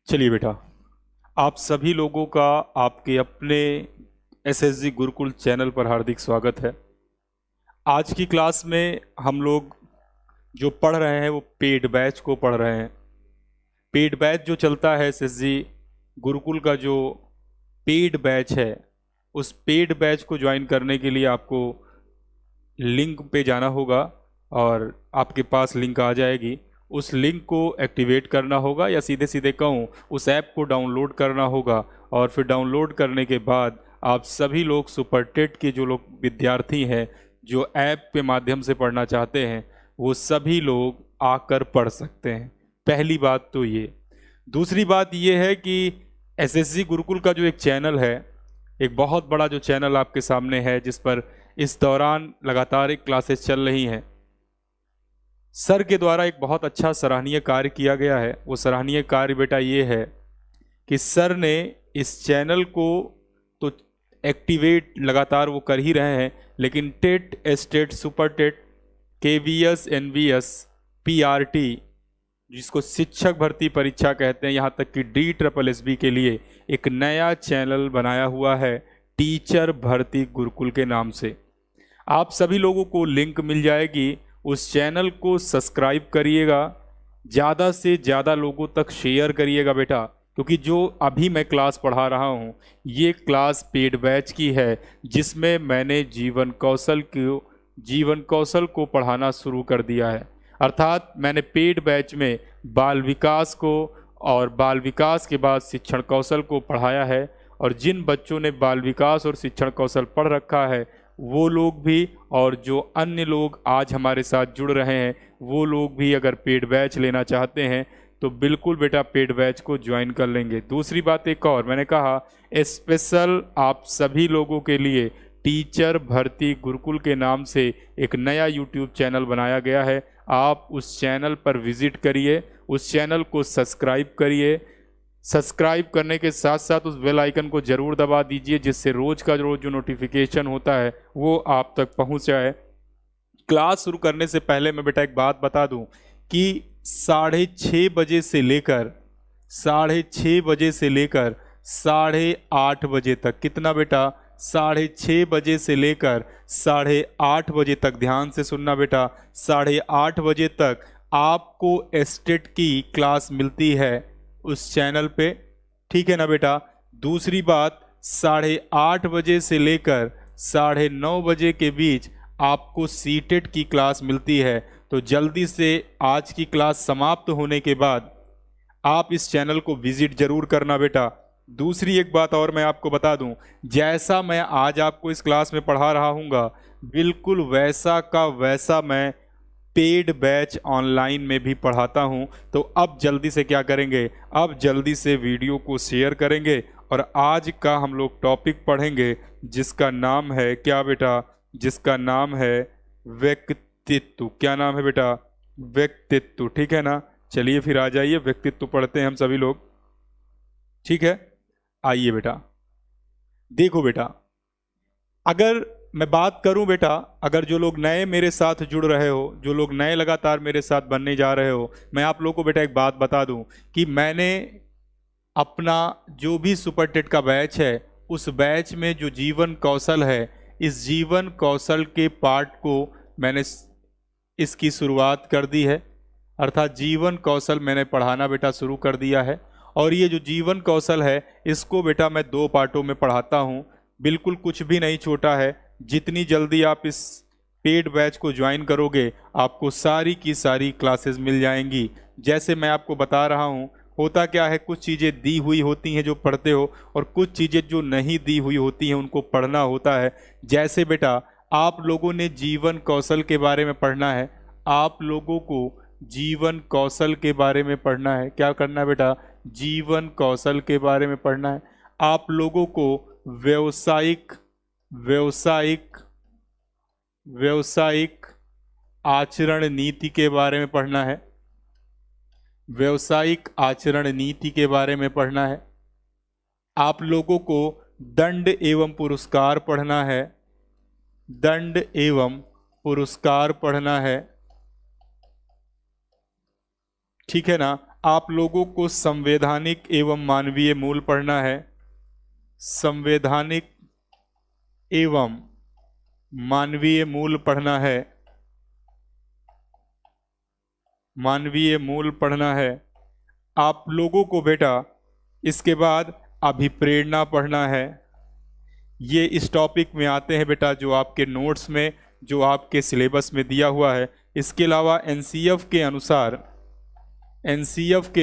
चलिए बेटा, आप सभी लोगों का आपके अपने एसएसजी गुरुकुल चैनल पर हार्दिक स्वागत है। आज की क्लास में हम लोग जो पढ़ रहे हैं वो पेड बैच को पढ़ रहे हैं। पेड बैच जो चलता है एसएसजी गुरुकुल का, जो पेड बैच है, उस पेड बैच को ज्वाइन करने के लिए आपको लिंक पे जाना होगा और आपके पास लिंक आ जाएगी। उस लिंक को एक्टिवेट करना होगा, या सीधे सीधे कहूँ उस ऐप को डाउनलोड करना होगा। और फिर डाउनलोड करने के बाद आप सभी लोग सुपर टेट के जो लोग विद्यार्थी हैं, जो ऐप के माध्यम से पढ़ना चाहते हैं, वो सभी लोग आकर पढ़ सकते हैं। पहली बात तो ये। दूसरी बात ये है कि एसएसजी गुरुकुल का जो एक चैनल है, एक बहुत बड़ा जो चैनल आपके सामने है, जिस पर इस दौरान लगातार एक क्लासेस चल रही हैं, सर के द्वारा एक बहुत अच्छा सराहनीय कार्य किया गया है। वो सराहनीय कार्य बेटा ये है कि सर ने इस चैनल को तो एक्टिवेट लगातार वो कर ही रहे हैं, लेकिन TET, STET, super TET, KVS, NVS, PRT, जिसको शिक्षक भर्ती परीक्षा कहते हैं, यहाँ तक कि DSSB के लिए एक नया चैनल बनाया हुआ है टीचर भर्ती गुरुकुल के नाम से। आप सभी लोगों को लिंक मिल जाएगी। उस चैनल को सब्सक्राइब करिएगा, ज़्यादा से ज़्यादा लोगों तक शेयर करिएगा बेटा, क्योंकि जो अभी मैं क्लास पढ़ा रहा हूँ ये क्लास पेड बैच की है, जिसमें मैंने जीवन कौशल को पढ़ाना शुरू कर दिया है। अर्थात मैंने पेड बैच में बाल विकास को और बाल विकास के बाद शिक्षण कौशल को पढ़ाया है। और जिन बच्चों ने बाल विकास और शिक्षण कौशल पढ़ रखा है वो लोग भी, और जो अन्य लोग आज हमारे साथ जुड़ रहे हैं वो लोग भी, अगर पेड बैच लेना चाहते हैं तो बिल्कुल बेटा पेड बैच को ज्वाइन कर लेंगे। दूसरी बात एक और, मैंने कहा स्पेशल आप सभी लोगों के लिए टीचर भर्ती गुरुकुल के नाम से एक नया यूट्यूब चैनल बनाया गया है। आप उस चैनल पर विजिट करिए, उस चैनल को सब्सक्राइब करिए। सब्सक्राइब करने के साथ साथ उस बेल आइकन को जरूर दबा दीजिए, जिससे रोज का रोज जो नोटिफिकेशन होता है वो आप तक पहुंच जाए। क्लास शुरू करने से पहले मैं बेटा एक बात बता दूं कि 6:30 बजे से लेकर 8:30 बजे तक, कितना बेटा, 6:30 बजे से लेकर 8:30 बजे तक, ध्यान से सुनना बेटा, 8:30 बजे तक आपको एस्टेट की क्लास मिलती है उस चैनल पे, ठीक है ना बेटा। दूसरी बात, 8:30 बजे से लेकर 9:30 बजे के बीच आपको सीटेट की क्लास मिलती है। तो जल्दी से आज की क्लास समाप्त होने के बाद आप इस चैनल को विजिट जरूर करना बेटा। दूसरी एक बात और मैं आपको बता दूं, जैसा मैं आज आपको इस क्लास में पढ़ा रहा हूँगा, बिल्कुल वैसा का वैसा मैं पेड बैच ऑनलाइन में भी पढ़ाता हूं। तो अब जल्दी से क्या करेंगे, अब जल्दी से वीडियो को शेयर करेंगे और आज का हम लोग टॉपिक पढ़ेंगे, जिसका नाम है क्या बेटा, जिसका नाम है व्यक्तित्व। क्या नाम है बेटा, व्यक्तित्व, ठीक है ना। चलिए फिर आ जाइए, व्यक्तित्व पढ़ते हैं हम सभी लोग, ठीक है। आइए बेटा, देखो बेटा, अगर मैं बात करूं बेटा, अगर जो लोग नए मेरे साथ जुड़ रहे हो, जो लोग नए लगातार मेरे साथ बनने जा रहे हो, मैं आप लोगों को बेटा एक बात बता दूं कि मैंने अपना जो भी सुपर टेट का बैच है, उस बैच में जो जीवन कौशल है, इस जीवन कौशल के पार्ट को मैंने इसकी शुरुआत कर दी है। अर्थात जीवन कौशल मैंने पढ़ाना बेटा शुरू कर दिया है। और ये जो जीवन कौशल है, इसको बेटा मैं 2 पार्टों में पढ़ाता हूँ। बिल्कुल कुछ भी नहीं छोटा है। जितनी जल्दी आप इस पेड बैच को ज्वाइन करोगे, आपको सारी की सारी क्लासेस मिल जाएंगी। जैसे मैं आपको बता रहा हूँ, होता क्या है, कुछ चीज़ें दी हुई होती हैं जो पढ़ते हो, और कुछ चीज़ें जो नहीं दी हुई होती हैं उनको पढ़ना होता है। जैसे बेटा आप लोगों ने जीवन कौशल के बारे में पढ़ना है, आप लोगों को जीवन कौशल के बारे में पढ़ना है। क्या करना है बेटा, जीवन कौशल के बारे में पढ़ना है। आप लोगों को व्यावसायिक आचरण नीति के बारे में पढ़ना है। व्यावसायिक आचरण नीति के बारे में पढ़ना है। आप लोगों को दंड एवं पुरस्कार पढ़ना है। दंड एवं पुरस्कार पढ़ना है, ठीक है ना। आप लोगों को संवैधानिक एवं मानवीय मूल पढ़ना है। संवैधानिक एवं मानवीय मूल पढ़ना है। मानवीय मूल पढ़ना है आप लोगों को बेटा। इसके बाद अभिप्रेरणा पढ़ना है। ये इस टॉपिक में आते हैं बेटा, जो आपके नोट्स में, जो आपके सिलेबस में दिया हुआ है। इसके अलावा एनसीएफ के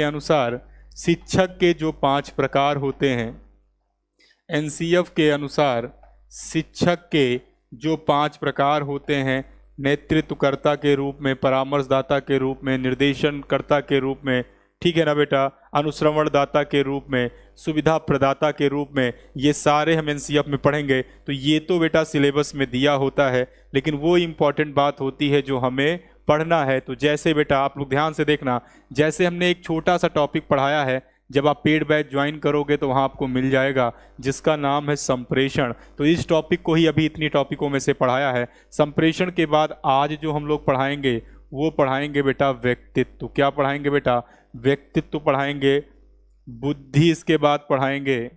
अनुसार शिक्षक के जो 5 प्रकार होते हैं, एनसीएफ के अनुसार शिक्षक के जो 5 प्रकार होते हैं, नेतृत्वकर्ता के रूप में, परामर्शदाता के रूप में, निर्देशनकर्ता के रूप में, ठीक है ना बेटा, अनुश्रवणदाता के रूप में, सुविधा प्रदाता के रूप में, ये सारे हम एनसीएफ में पढ़ेंगे। तो ये तो बेटा सिलेबस में दिया होता है, लेकिन वो इम्पॉर्टेंट बात होती है जो हमें पढ़ना है। तो जैसे बेटा आप लोग ध्यान से देखना, जैसे हमने एक छोटा सा टॉपिक पढ़ाया है, जब आप पेड बैच ज्वाइन करोगे तो वहाँ आपको मिल जाएगा, जिसका नाम है संप्रेषण। तो इस टॉपिक को ही अभी इतनी टॉपिकों में से पढ़ाया है। संप्रेषण के बाद आज जो हम लोग पढ़ाएंगे वो पढ़ाएंगे बेटा व्यक्तित्व। क्या पढ़ाएंगे बेटा? व्यक्तित्व पढ़ाएंगे। बुद्धि इसके बाद पढ़ाएंगे,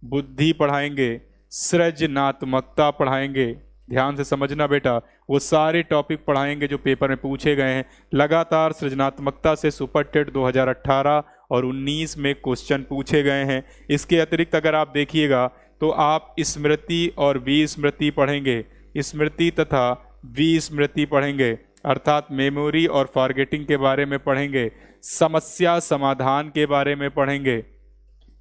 बुद्धि पढ़ाएंगे। सृजनात्मकता पढ़ाएंगे। ध्यान से समझना बेटा, वो सारे टॉपिक पढ़ाएंगे जो पेपर में पूछे गए हैं। लगातार सृजनात्मकता से सुपर टेट 2018 और 19 में क्वेश्चन पूछे गए हैं। इसके अतिरिक्त अगर आप देखिएगा तो आप स्मृति और विस्मृति पढ़ेंगे। स्मृति तथा विस्मृति पढ़ेंगे, अर्थात मेमोरी और फॉरगेटिंग के बारे में पढ़ेंगे। समस्या समाधान के बारे में पढ़ेंगे।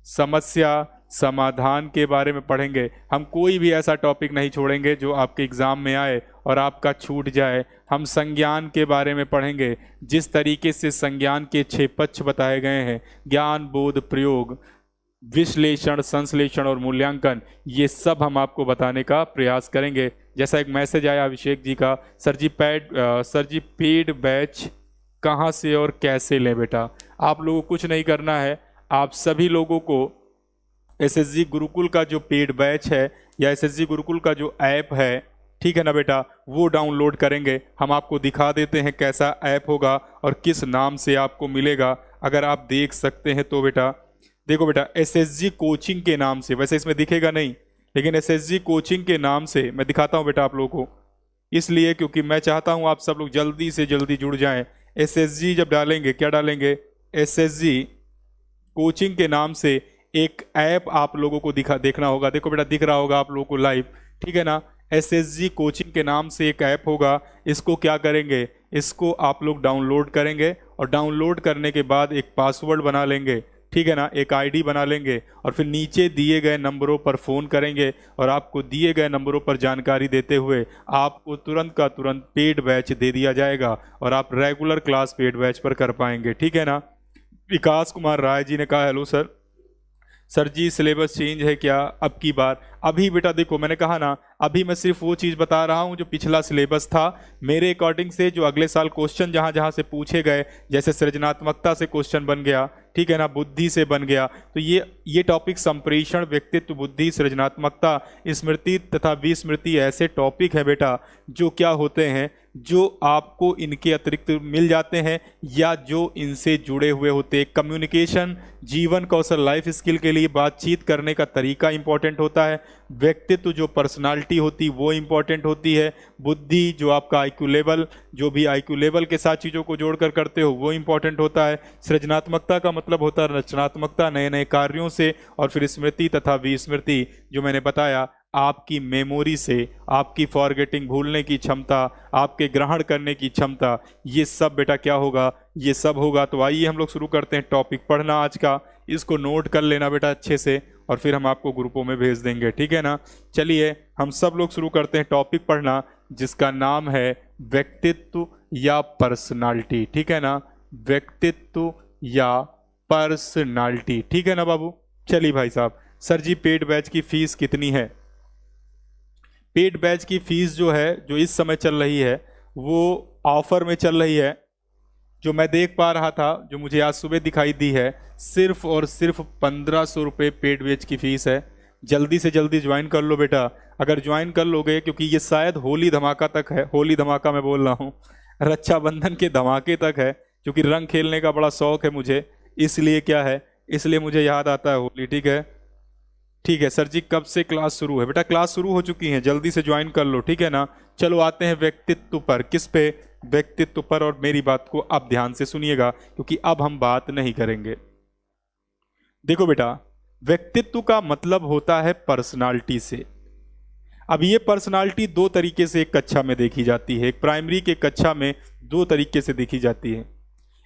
समस्या समाधान के बारे में पढ़ेंगे। हम कोई भी ऐसा टॉपिक नहीं छोड़ेंगे जो आपके एग्जाम में आए और आपका छूट जाए। हम संज्ञान के बारे में पढ़ेंगे, जिस तरीके से संज्ञान के 6 पक्ष बताए गए हैं, ज्ञान, बोध, प्रयोग, विश्लेषण, संश्लेषण और मूल्यांकन, ये सब हम आपको बताने का प्रयास करेंगे। जैसा एक मैसेज आया अभिषेक जी का, सर जी पेड बैच कहाँ से और कैसे लें? बेटा आप लोगों को कुछ नहीं करना है, आप सभी लोगों को एसएसजी गुरुकुल का जो पेड बैच है या एसएसजी गुरुकुल का जो ऐप है, ठीक है ना बेटा, वो डाउनलोड करेंगे। हम आपको दिखा देते हैं कैसा ऐप होगा और किस नाम से आपको मिलेगा। अगर आप देख सकते हैं तो बेटा देखो बेटा, एसएसजी कोचिंग के नाम से, वैसे इसमें दिखेगा नहीं, लेकिन एसएसजी कोचिंग के नाम से मैं दिखाता हूं बेटा आप लोगों को, इसलिए क्योंकि मैं चाहता हूं आप सब लोग जल्दी से जल्दी जुड़ जाएं। एसएसजी जब डालेंगे, क्या डालेंगे? एसएसजी कोचिंग के नाम से एक ऐप आप लोगों को देखना होगा। देखो बेटा दिख रहा होगा आप लोगों को लाइव, ठीक है ना। एसएसजी कोचिंग के नाम से एक ऐप होगा। इसको क्या करेंगे? इसको आप लोग डाउनलोड करेंगे और डाउनलोड करने के बाद एक पासवर्ड बना लेंगे, ठीक है ना, एक आईडी बना लेंगे और फिर नीचे दिए गए नंबरों पर फ़ोन करेंगे और आपको दिए गए नंबरों पर जानकारी देते हुए आपको तुरंत का तुरंत पेड बैच दे दिया जाएगा और आप रेगुलर क्लास पेड बैच पर कर पाएंगे, ठीक है ना। विकास कुमार राय जी ने कहा हेलो सर जी सिलेबस चेंज है क्या अब की बार? अभी बेटा देखो मैंने कहा ना, अभी मैं सिर्फ वो चीज़ बता रहा हूँ जो पिछला सिलेबस था। मेरे अकॉर्डिंग से जो अगले साल क्वेश्चन जहाँ जहाँ से पूछे गए, जैसे सृजनात्मकता से क्वेश्चन बन गया, ठीक है ना, बुद्धि से बन गया, तो ये टॉपिक संप्रेषण, व्यक्तित्व, बुद्धि, सृजनात्मकता, स्मृति तथा विस्मृति ऐसे टॉपिक हैं बेटा जो क्या होते हैं, जो आपको इनके अतिरिक्त मिल जाते हैं या जो इनसे जुड़े हुए होते हैं। कम्युनिकेशन, जीवन कौशल, लाइफ स्किल के लिए बातचीत करने का तरीका इंपॉर्टेंट होता है। व्यक्तित्व जो पर्सनालिटी होती वो इंपॉर्टेंट होती है। बुद्धि जो आपका आईक्यू लेवल, जो भी आईक्यू लेवल के साथ चीज़ों को जोड़कर करते हो वो इंपॉर्टेंट होता है। सृजनात्मकता का मतलब होता है रचनात्मकता, नए नए कार्यों से। और फिर स्मृति तथा विस्मृति जो मैंने बताया, आपकी मेमोरी से, आपकी फॉरगेटिंग, भूलने की क्षमता, आपके ग्रहण करने की क्षमता, ये सब बेटा क्या होगा? ये सब होगा। तो आइए हम लोग शुरू करते हैं टॉपिक पढ़ना आज का। इसको नोट कर लेना बेटा अच्छे से और फिर हम आपको ग्रुपों में भेज देंगे, ठीक है ना। चलिए हम सब लोग शुरू करते हैं टॉपिक पढ़ना, जिसका नाम है व्यक्तित्व या पर्सनालिटी, ठीक है ना। व्यक्तित्व या पर्सनालिटी, ठीक है ना बाबू। चलिए भाई साहब, सर जी पेड बैच की फीस कितनी है? पेड बैच की फीस जो है, जो इस समय चल रही है, वो ऑफर में चल रही है। जो मैं देख पा रहा था, जो मुझे आज सुबह दिखाई दी है, सिर्फ और सिर्फ 1500 रुपये पेड बैच की फीस है। जल्दी से जल्दी ज्वाइन कर लो बेटा। अगर ज्वाइन कर लोगे, क्योंकि ये शायद होली धमाका तक है, होली धमाका मैं बोल रहा हूँ, रक्षाबंधन के धमाके तक है, क्योंकि रंग खेलने का बड़ा शौक है मुझे, इसलिए क्या है, इसलिए मुझे याद आता है होली। ठीक है, ठीक है सर जी, कब से क्लास शुरू है? बेटा क्लास शुरू हो चुकी है, जल्दी से ज्वाइन कर लो, ठीक है ना। चलो आते हैं व्यक्तित्व पर। किस पे? व्यक्तित्व पर। और मेरी बात को आप ध्यान से सुनिएगा, क्योंकि अब हम बात नहीं करेंगे। देखो बेटा, व्यक्तित्व का मतलब होता है पर्सनालिटी से। अब ये पर्सनालिटी दो तरीके से एक कक्षा में देखी जाती है, एक प्राइमरी के कक्षा में दो तरीके से देखी जाती है।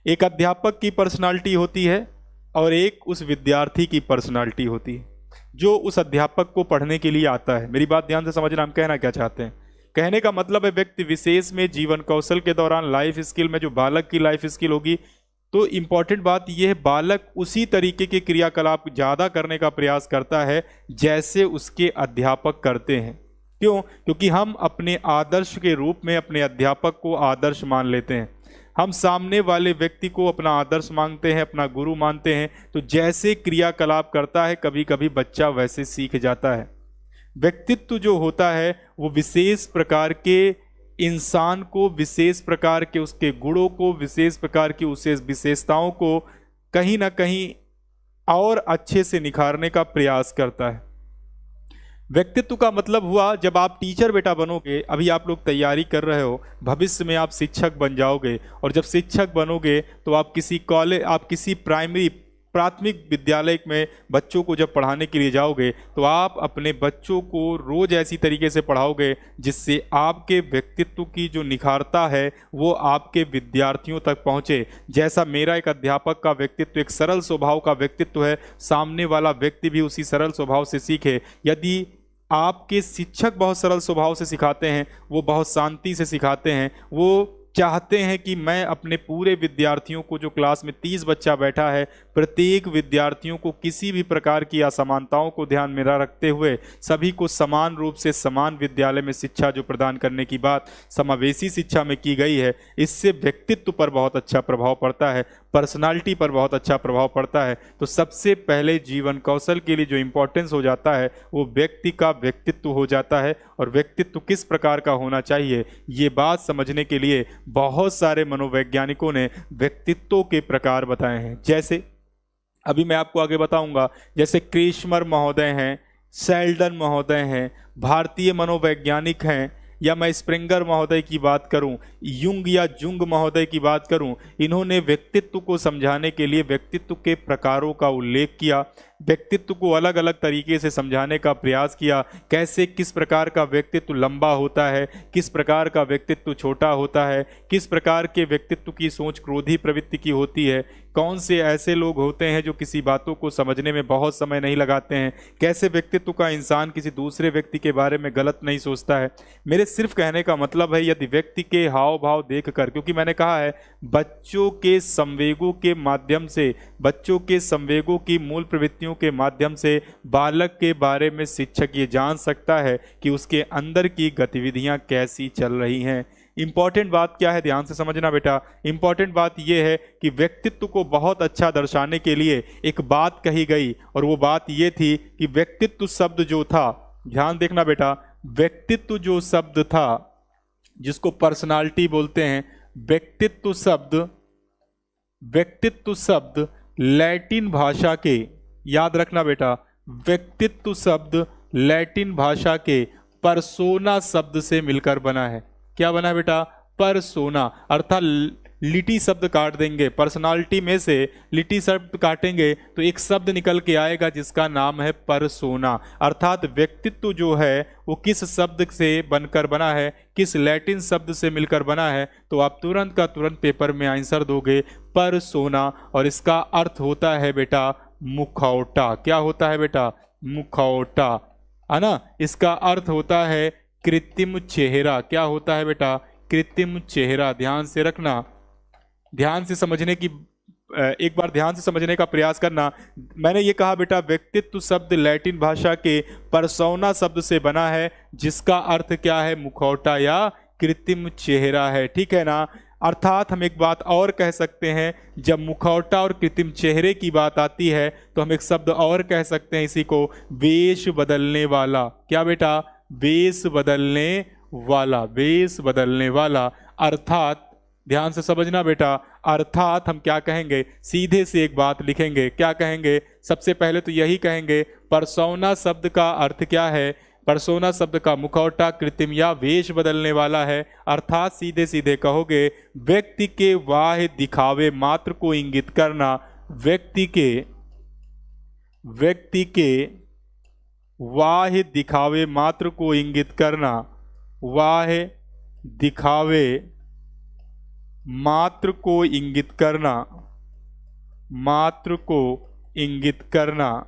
एक अध्यापक की पर्सनालिटी होती है और एक उस विद्यार्थी की पर्सनालिटी होती है जो उस अध्यापक को पढ़ने के लिए आता है। मेरी बात ध्यान से समझना, हम कहना क्या चाहते हैं। कहने का मतलब है व्यक्ति विशेष में जीवन कौशल के दौरान लाइफ स्किल में जो बालक की लाइफ स्किल होगी, तो इंपॉर्टेंट बात यह है बालक उसी तरीके के क्रियाकलाप ज़्यादा करने का प्रयास करता है जैसे उसके अध्यापक करते हैं। क्यों? क्योंकि हम अपने आदर्श के रूप में अपने अध्यापक को आदर्श मान लेते हैं। हम सामने वाले व्यक्ति को अपना आदर्श मानते हैं, अपना गुरु मानते हैं। तो जैसे क्रियाकलाप करता है कभी कभी बच्चा वैसे सीख जाता है। व्यक्तित्व जो होता है वो विशेष प्रकार के इंसान को, विशेष प्रकार के उसके गुणों को, विशेष प्रकार की उसे विशेषताओं को कहीं ना कहीं और अच्छे से निखारने का प्रयास करता है। व्यक्तित्व का मतलब हुआ जब आप टीचर बेटा बनोगे, अभी आप लोग तैयारी कर रहे हो, भविष्य में आप शिक्षक बन जाओगे। और जब शिक्षक बनोगे तो आप किसी कॉलेज, आप किसी प्राथमिक विद्यालय में बच्चों को जब पढ़ाने के लिए जाओगे तो आप अपने बच्चों को रोज ऐसी तरीके से पढ़ाओगे जिससे आपके व्यक्तित्व की जो निखारता है वो आपके विद्यार्थियों तक पहुंचे। जैसा मेरा एक अध्यापक का व्यक्तित्व एक सरल स्वभाव का व्यक्तित्व है, सामने वाला व्यक्ति भी उसी सरल स्वभाव से सीखे। यदि आपके शिक्षक बहुत सरल स्वभाव से सिखाते हैं, वो बहुत शांति से सिखाते हैं, वो चाहते हैं कि मैं अपने पूरे विद्यार्थियों को, जो क्लास में 30 बच्चा बैठा है, प्रत्येक विद्यार्थियों को किसी भी प्रकार की असमानताओं को ध्यान में रखते हुए सभी को समान रूप से समान विद्यालय में शिक्षा जो प्रदान करने की बात समावेशी शिक्षा में की गई है, इससे व्यक्तित्व पर बहुत अच्छा प्रभाव पड़ता है, पर्सनालिटी पर बहुत अच्छा प्रभाव पड़ता है। तो सबसे पहले जीवन कौशल के लिए जो इम्पोर्टेंस हो जाता है वो व्यक्ति का व्यक्तित्व हो जाता है। और व्यक्तित्व किस प्रकार का होना चाहिए ये बात समझने के लिए बहुत सारे मनोवैज्ञानिकों ने व्यक्तित्व के प्रकार बताए हैं। जैसे अभी मैं आपको आगे बताऊंगा, जैसे क्रेशमर महोदय हैं, सेल्डन महोदय हैं, भारतीय मनोवैज्ञानिक हैं, या मैं स्प्रिंगर महोदय की बात करूं, युंग या जुंग महोदय की बात करूं, इन्होंने व्यक्तित्व को समझाने के लिए व्यक्तित्व के प्रकारों का उल्लेख किया, व्यक्तित्व को अलग अलग तरीके से समझाने का प्रयास किया। कैसे, किस प्रकार का व्यक्तित्व लंबा होता है, किस प्रकार का व्यक्तित्व छोटा होता है, किस प्रकार के व्यक्तित्व की सोच क्रोधी प्रवृत्ति की होती है, कौन से ऐसे लोग होते हैं जो किसी बातों को समझने में बहुत समय नहीं लगाते हैं, कैसे व्यक्तित्व का इंसान किसी दूसरे व्यक्ति के बारे में गलत नहीं सोचता है। मेरे सिर्फ कहने का मतलब है यदि व्यक्ति के हाव भाव देखकर, क्योंकि मैंने कहा है बच्चों के संवेगों के माध्यम से, बच्चों के संवेगों की मूल प्रवृत्तियों के माध्यम से बालक के बारे में शिक्षक ये जान सकता है कि उसके अंदर की गतिविधियां कैसी चल रही हैं। इंपॉर्टेंट बात क्या है, ध्यान से समझना बेटा। इंपॉर्टेंट बात यह है कि व्यक्तित्व को बहुत अच्छा दर्शाने के लिए एक बात कही गई, और वो बात ये थी कि व्यक्तित्व शब्द जो था, ध्यान देखना बेटा, व्यक्तित्व जो शब्द था जिसको पर्सनालिटी बोलते हैं, व्यक्तित्व शब्द लैटिन भाषा के, याद रखना बेटा, व्यक्तित्व शब्द लैटिन भाषा के परसोना शब्द से मिलकर बना है। क्या बना है बेटा? परसोना, अर्थात लिटी शब्द काट देंगे, पर्सनालिटी में से लिटी शब्द काटेंगे तो एक शब्द निकल के आएगा जिसका नाम है परसोना। अर्थात व्यक्तित्व जो है वो किस शब्द से बनकर बना है, किस लैटिन शब्द से मिलकर बना है, तो आप तुरंत का तुरंत पेपर में आंसर दोगे परसोना, और इसका अर्थ होता है बेटा मुखौटा। क्या होता है बेटा? मुखौटा, है ना। इसका अर्थ होता है कृत्रिम चेहरा। क्या होता है बेटा? कृत्रिम चेहरा। ध्यान से रखना, ध्यान से समझने की, एक बार ध्यान से समझने का प्रयास करना। मैंने ये कहा बेटा व्यक्तित्व शब्द लैटिन भाषा के परसोना शब्द से बना है जिसका अर्थ क्या है? मुखौटा या कृत्रिम चेहरा है, ठीक है ना। अर्थात हम एक बात और कह सकते हैं, जब मुखौटा और कृत्रिम चेहरे की बात आती है तो हम एक शब्द और कह सकते हैं इसी को, वेश बदलने वाला। क्या बेटा? वेश बदलने वाला, वेश बदलने वाला। अर्थात ध्यान से समझना बेटा। अर्थात हम क्या कहेंगे, सीधे से एक बात लिखेंगे, क्या कहेंगे, सबसे पहले तो यही कहेंगे पर्सोना शब्द का अर्थ क्या है। पर्सोना शब्द का मुखौटा, कृत्रिम या वेश बदलने वाला है। अर्थात सीधे सीधे कहोगे व्यक्ति के बाह्य दिखावे मात्र को इंगित करना, व्यक्ति के बाह्य दिखावे मात्र को इंगित करना, बाह्य दिखावे मात्र को इंगित करना, मात्र को इंगित करना।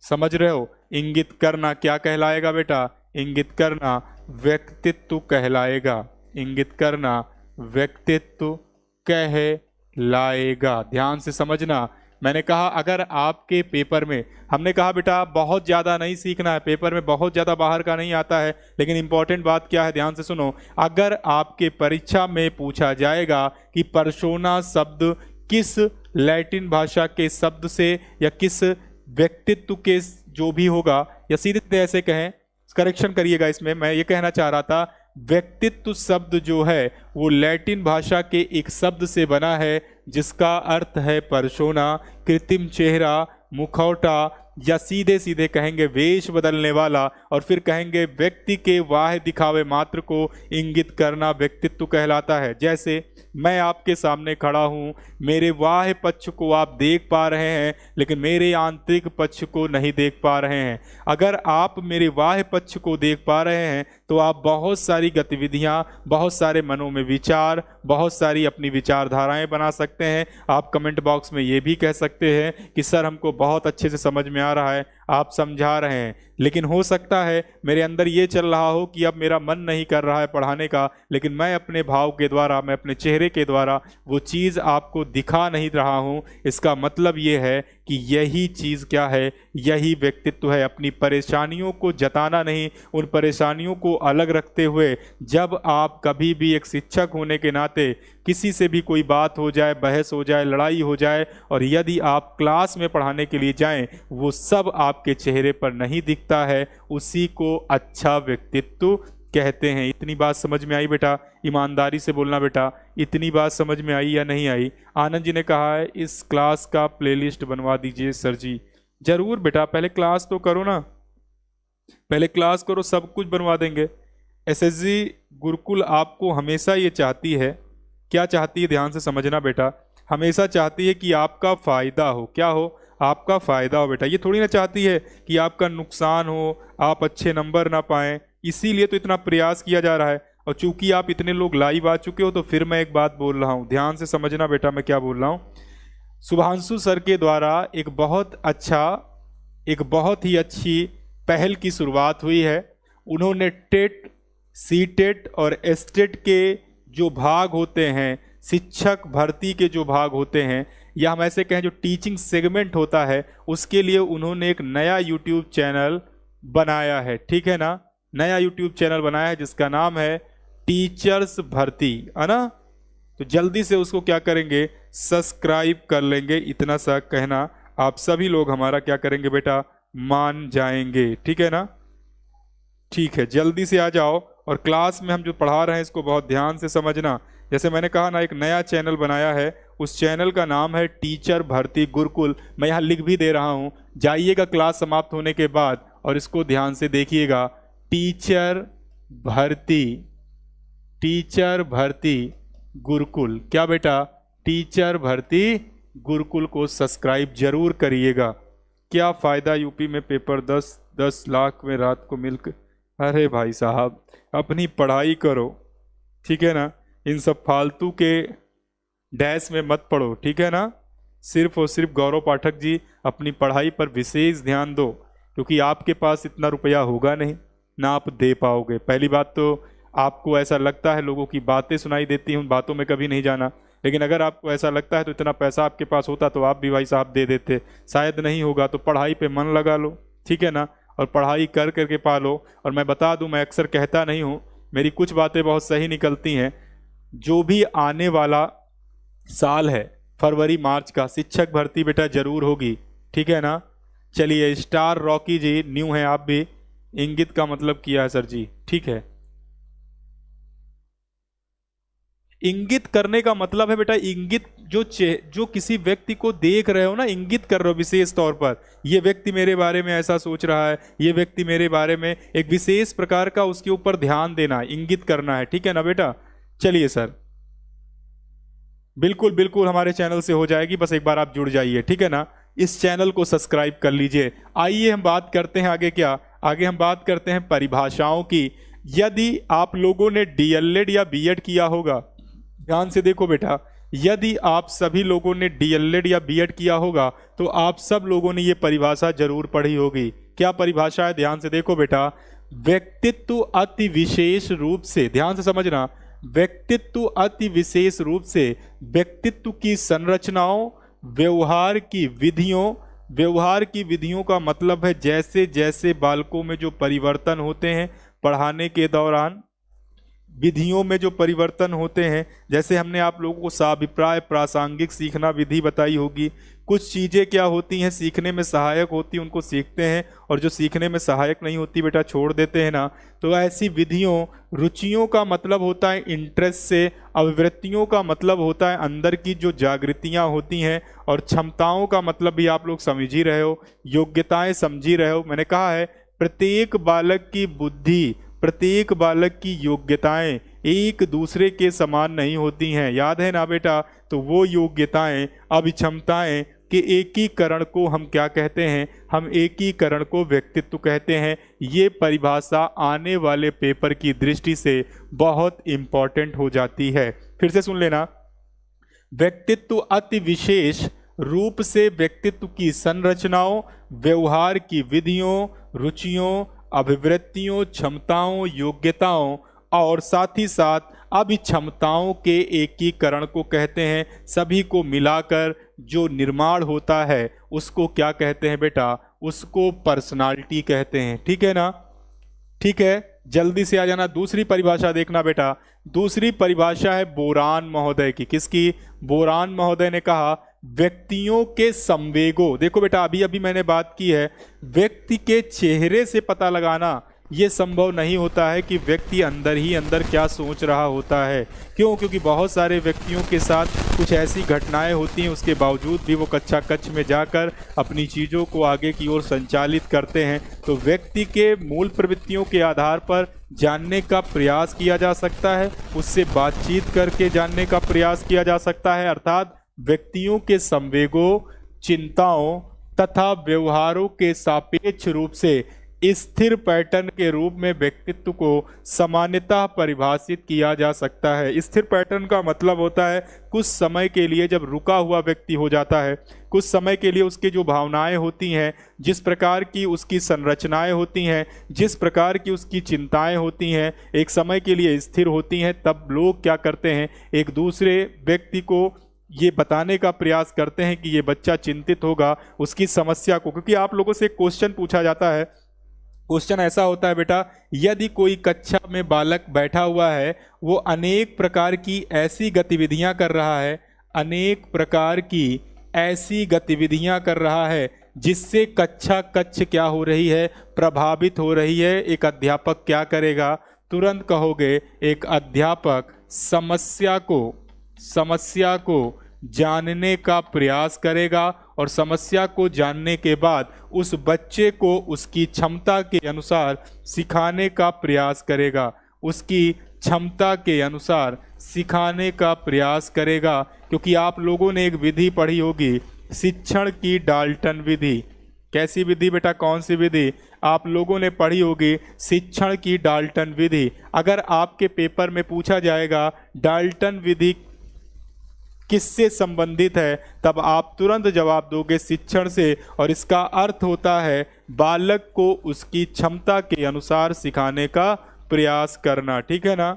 समझ रहे हो, इंगित करना क्या कहलाएगा बेटा, इंगित करना व्यक्तित्व कहलाएगा, इंगित करना व्यक्तित्व कहलाएगा। ध्यान से समझना, मैंने कहा अगर आपके पेपर में, हमने कहा बेटा बहुत ज़्यादा नहीं सीखना है, पेपर में बहुत ज़्यादा बाहर का नहीं आता है, लेकिन इंपॉर्टेंट बात क्या है ध्यान से सुनो। अगर आपके परीक्षा में पूछा जाएगा कि पर्सोना शब्द किस लैटिन भाषा के शब्द से या किस व्यक्तित्व के जो भी होगा, या सीधे सीधे ऐसे कहें, करेक्शन करिएगा इसमें, मैं ये कहना चाह रहा था व्यक्तित्व शब्द जो है वो लैटिन भाषा के एक शब्द से बना है जिसका अर्थ है पर्सोना, कृत्रिम चेहरा, मुखौटा, या सीधे सीधे कहेंगे वेश बदलने वाला, और फिर कहेंगे व्यक्ति के बाह्य दिखावे मात्र को इंगित करना व्यक्तित्व कहलाता है। जैसे मैं आपके सामने खड़ा हूँ, मेरे बाह्य पक्ष को आप देख पा रहे हैं लेकिन मेरे आंतरिक पक्ष को नहीं देख पा रहे हैं। अगर आप मेरे बाह्य पक्ष को देख पा रहे हैं तो आप बहुत सारी गतिविधियाँ, बहुत सारे मनों में विचार, बहुत सारी अपनी विचारधाराएं बना सकते हैं। आप कमेंट बॉक्स में ये भी कह सकते हैं कि सर हमको बहुत अच्छे से समझ में आ रहा है, आप समझा रहे हैं, लेकिन हो सकता है मेरे अंदर ये चल रहा हो कि अब मेरा मन नहीं कर रहा है पढ़ाने का, लेकिन मैं अपने भाव के द्वारा, मैं अपने चेहरे के द्वारा वो चीज़ आपको दिखा नहीं रहा हूँ। इसका मतलब ये है कि यही चीज़ क्या है, यही व्यक्तित्व है। अपनी परेशानियों को जताना नहीं, उन परेशानियों को अलग रखते हुए जब आप कभी भी एक शिक्षक होने के नाते किसी से भी कोई बात हो जाए, बहस हो जाए, लड़ाई हो जाए, और यदि आप क्लास में पढ़ाने के लिए जाएं, वो सब आपके चेहरे पर नहीं दिखता है, उसी को अच्छा व्यक्तित्व कहते हैं। इतनी बात समझ में आई बेटा? ईमानदारी से बोलना बेटा, इतनी बात समझ में आई या नहीं आई? आनंद जी ने कहा है इस क्लास का प्लेलिस्ट बनवा दीजिए सर जी। जरूर बेटा, पहले क्लास तो करो ना, पहले क्लास करो, सब कुछ बनवा देंगे। एसएसजी गुरुकुल आपको हमेशा ये चाहती है, क्या चाहती है ध्यान से समझना बेटा, हमेशा चाहती है कि आपका फायदा हो। क्या हो? आपका फायदा हो बेटा। ये थोड़ी ना चाहती है कि आपका नुकसान हो, आप अच्छे नंबर ना पाएं। इसीलिए तो इतना प्रयास किया जा रहा है। और चूंकि आप इतने लोग लाइव आ चुके हो तो फिर मैं एक बात बोल रहा हूँ, ध्यान से समझना बेटा मैं क्या बोल रहा हूँ। शुभांशु सर के द्वारा एक बहुत ही अच्छी पहल की शुरुआत हुई है। उन्होंने टेट, सीटेट और एस्टेट के जो भाग होते हैं, शिक्षक भर्ती के जो भाग होते हैं, या हम ऐसे कहें जो टीचिंग सेगमेंट होता है, उसके लिए उन्होंने एक नया यूट्यूब चैनल बनाया है। ठीक है ना? नया यूट्यूब चैनल बनाया है जिसका नाम है टीचर्स भर्ती, है ना? तो जल्दी से उसको क्या करेंगे, सब्सक्राइब कर लेंगे। इतना सा कहना आप सभी लोग हमारा क्या करेंगे बेटा, मान जाएंगे। ठीक है ना? ठीक है, जल्दी से आ जाओ। और क्लास में हम जो पढ़ा रहे हैं इसको बहुत ध्यान से समझना। जैसे मैंने कहा ना, एक नया चैनल बनाया है, उस चैनल का नाम है टीचर भर्ती गुरुकुल। मैं यहाँ लिख भी दे रहा हूँ, जाइएगा क्लास समाप्त होने के बाद और इसको ध्यान से देखिएगा। टीचर भर्ती गुरुकुल। क्या बेटा? टीचर भर्ती गुरुकुल को सब्सक्राइब जरूर करिएगा। क्या फ़ायदा यूपी में पेपर 10 लाख में रात को मिलकर। अरे भाई साहब, अपनी पढ़ाई करो, ठीक है ना? इन सब फालतू के डैश में मत पढ़ो, ठीक है ना? सिर्फ और सिर्फ गौरव पाठक जी अपनी पढ़ाई पर विशेष ध्यान दो, क्योंकि आपके पास इतना रुपया होगा नहीं ना आप दे पाओगे। पहली बात तो आपको ऐसा लगता है, लोगों की बातें सुनाई देती हैं, उन बातों में कभी नहीं जाना। लेकिन अगर आपको ऐसा लगता है तो इतना पैसा आपके पास होता तो आप भी भाई साहब दे देते। शायद नहीं होगा तो पढ़ाई पे मन लगा लो, ठीक है ना? और पढ़ाई कर करके पालो। और मैं बता दूं, मैं अक्सर कहता नहीं हूं, मेरी कुछ बातें बहुत सही निकलती हैं। जो भी आने वाला साल है फरवरी मार्च का, शिक्षक भर्ती बेटा जरूर होगी, ठीक है ना? चलिए, स्टार रॉकी जी न्यू है, आप भी इंगित का मतलब किया है सर जी, ठीक है। इंगित करने का मतलब है बेटा, इंगित जो किसी व्यक्ति को देख रहे हो ना, इंगित कर रहे हो विशेष तौर पर, ये व्यक्ति मेरे बारे में ऐसा सोच रहा है, ये व्यक्ति मेरे बारे में, एक विशेष प्रकार का उसके ऊपर ध्यान देना है, इंगित करना है। ठीक है ना बेटा। चलिए सर, बिल्कुल बिल्कुल हमारे चैनल से हो जाएगी, बस एक बार आप जुड़ जाइए। ठीक है ना, इस चैनल को सब्सक्राइब कर लीजिए। आइए हम बात करते हैं आगे, क्या आगे हम बात करते हैं परिभाषाओं की। यदि आप लोगों ने डीएलएड या बीएड किया होगा, ध्यान से देखो बेटा, यदि आप सभी लोगों ने डीएलएड या बीएड किया होगा तो आप सब लोगों ने ये परिभाषा जरूर पढ़ी होगी। क्या परिभाषा है, ध्यान से देखो बेटा, व्यक्तित्व अति विशेष रूप से, ध्यान से समझना, व्यक्तित्व अति विशेष रूप से व्यक्तित्व की संरचनाओं, व्यवहार की विधियों, व्यवहार की विधियों का मतलब है जैसे जैसे बालकों में जो परिवर्तन होते हैं पढ़ाने के दौरान, विधियों में जो परिवर्तन होते हैं, जैसे हमने आप लोगों को साभिप्राय प्रासंगिक सीखना विधि बताई होगी। कुछ चीज़ें क्या होती हैं सीखने में सहायक होती, उनको सीखते हैं, और जो सीखने में सहायक नहीं होती बेटा छोड़ देते हैं ना। तो ऐसी विधियों, रुचियों का मतलब होता है इंटरेस्ट से, अभिवृत्तियों का मतलब होता है अंदर की जो जागृतियाँ होती हैं, और क्षमताओं का मतलब भी आप लोग समझ ही रहे हो, योग्यताएं समझ ही रहे हो। मैंने कहा है प्रत्येक बालक की बुद्धि, प्रत्येक बालक की योग्यताएं एक दूसरे के समान नहीं होती हैं, याद है ना बेटा। तो वो योग्यताएं, अभिक्षमताएं के एकीकरण को हम क्या कहते हैं, हम एकीकरण को व्यक्तित्व कहते हैं। ये परिभाषा आने वाले पेपर की दृष्टि से बहुत इंपॉर्टेंट हो जाती है। फिर से सुन लेना, व्यक्तित्व अति विशेष रूप से व्यक्तित्व की संरचनाओं, व्यवहार की विधियों, रुचियों, अभिवृत्तियों, क्षमताओं, योग्यताओं और साथ ही साथ अभिक्षमताओं के एकीकरण को कहते हैं। सभी को मिलाकर जो निर्माण होता है उसको क्या कहते हैं बेटा, उसको पर्सनालिटी कहते हैं। ठीक है ना, ठीक है, जल्दी से आ जाना। दूसरी परिभाषा देखना बेटा, दूसरी परिभाषा है बोरान महोदय की। किसकी? बोरान महोदय ने कहा व्यक्तियों के संवेगों। देखो बेटा, अभी अभी मैंने बात की है, व्यक्ति के चेहरे से पता लगाना ये संभव नहीं होता है कि व्यक्ति अंदर ही अंदर क्या सोच रहा होता है। क्यों? क्योंकि बहुत सारे व्यक्तियों के साथ कुछ ऐसी घटनाएं होती हैं, उसके बावजूद भी वो कच्चा कच्च में जाकर अपनी चीज़ों को आगे की ओर संचालित करते हैं। तो व्यक्ति के मूल प्रवृत्तियों के आधार पर जानने का प्रयास किया जा सकता है, उससे बातचीत करके जानने का प्रयास किया जा सकता है। अर्थात व्यक्तियों के संवेगों, चिंताओं तथा व्यवहारों के सापेक्ष रूप से स्थिर पैटर्न के रूप में व्यक्तित्व को सामान्यतः परिभाषित किया जा सकता है। स्थिर पैटर्न का मतलब होता है कुछ समय के लिए जब रुका हुआ व्यक्ति हो जाता है, कुछ समय के लिए उसकी जो भावनाएं होती हैं, जिस प्रकार की उसकी संरचनाएं होती हैं, जिस प्रकार की उसकी चिंताएं होती हैं, एक समय के लिए स्थिर होती हैं, तब लोग क्या करते हैं, एक दूसरे व्यक्ति को ये बताने का प्रयास करते हैं कि ये बच्चा चिंतित होगा उसकी समस्या को। क्योंकि आप लोगों से एक क्वेश्चन पूछा जाता है, क्वेश्चन ऐसा होता है बेटा, यदि कोई कक्षा में बालक बैठा हुआ है, वो अनेक प्रकार की ऐसी गतिविधियां कर रहा है, अनेक प्रकार की ऐसी गतिविधियां कर रहा है जिससे कक्षा कच्छ क्या हो रही है, प्रभावित हो रही है, एक अध्यापक क्या करेगा? तुरंत कहोगे एक अध्यापक समस्या को जानने का प्रयास करेगा और समस्या को जानने के बाद उस बच्चे को उसकी क्षमता के अनुसार सिखाने का प्रयास करेगा, उसकी क्षमता के अनुसार सिखाने का प्रयास करेगा। क्योंकि आप लोगों ने एक विधि पढ़ी होगी, शिक्षण की डाल्टन विधि। कैसी विधि बेटा, कौन सी विधि? आप लोगों ने पढ़ी होगी शिक्षण की डाल्टन विधि। अगर आपके पेपर में पूछा जाएगा डाल्टन विधि किससे संबंधित है, तब आप तुरंत जवाब दोगे शिक्षण से, और इसका अर्थ होता है बालक को उसकी क्षमता के अनुसार सिखाने का प्रयास करना। ठीक है ना।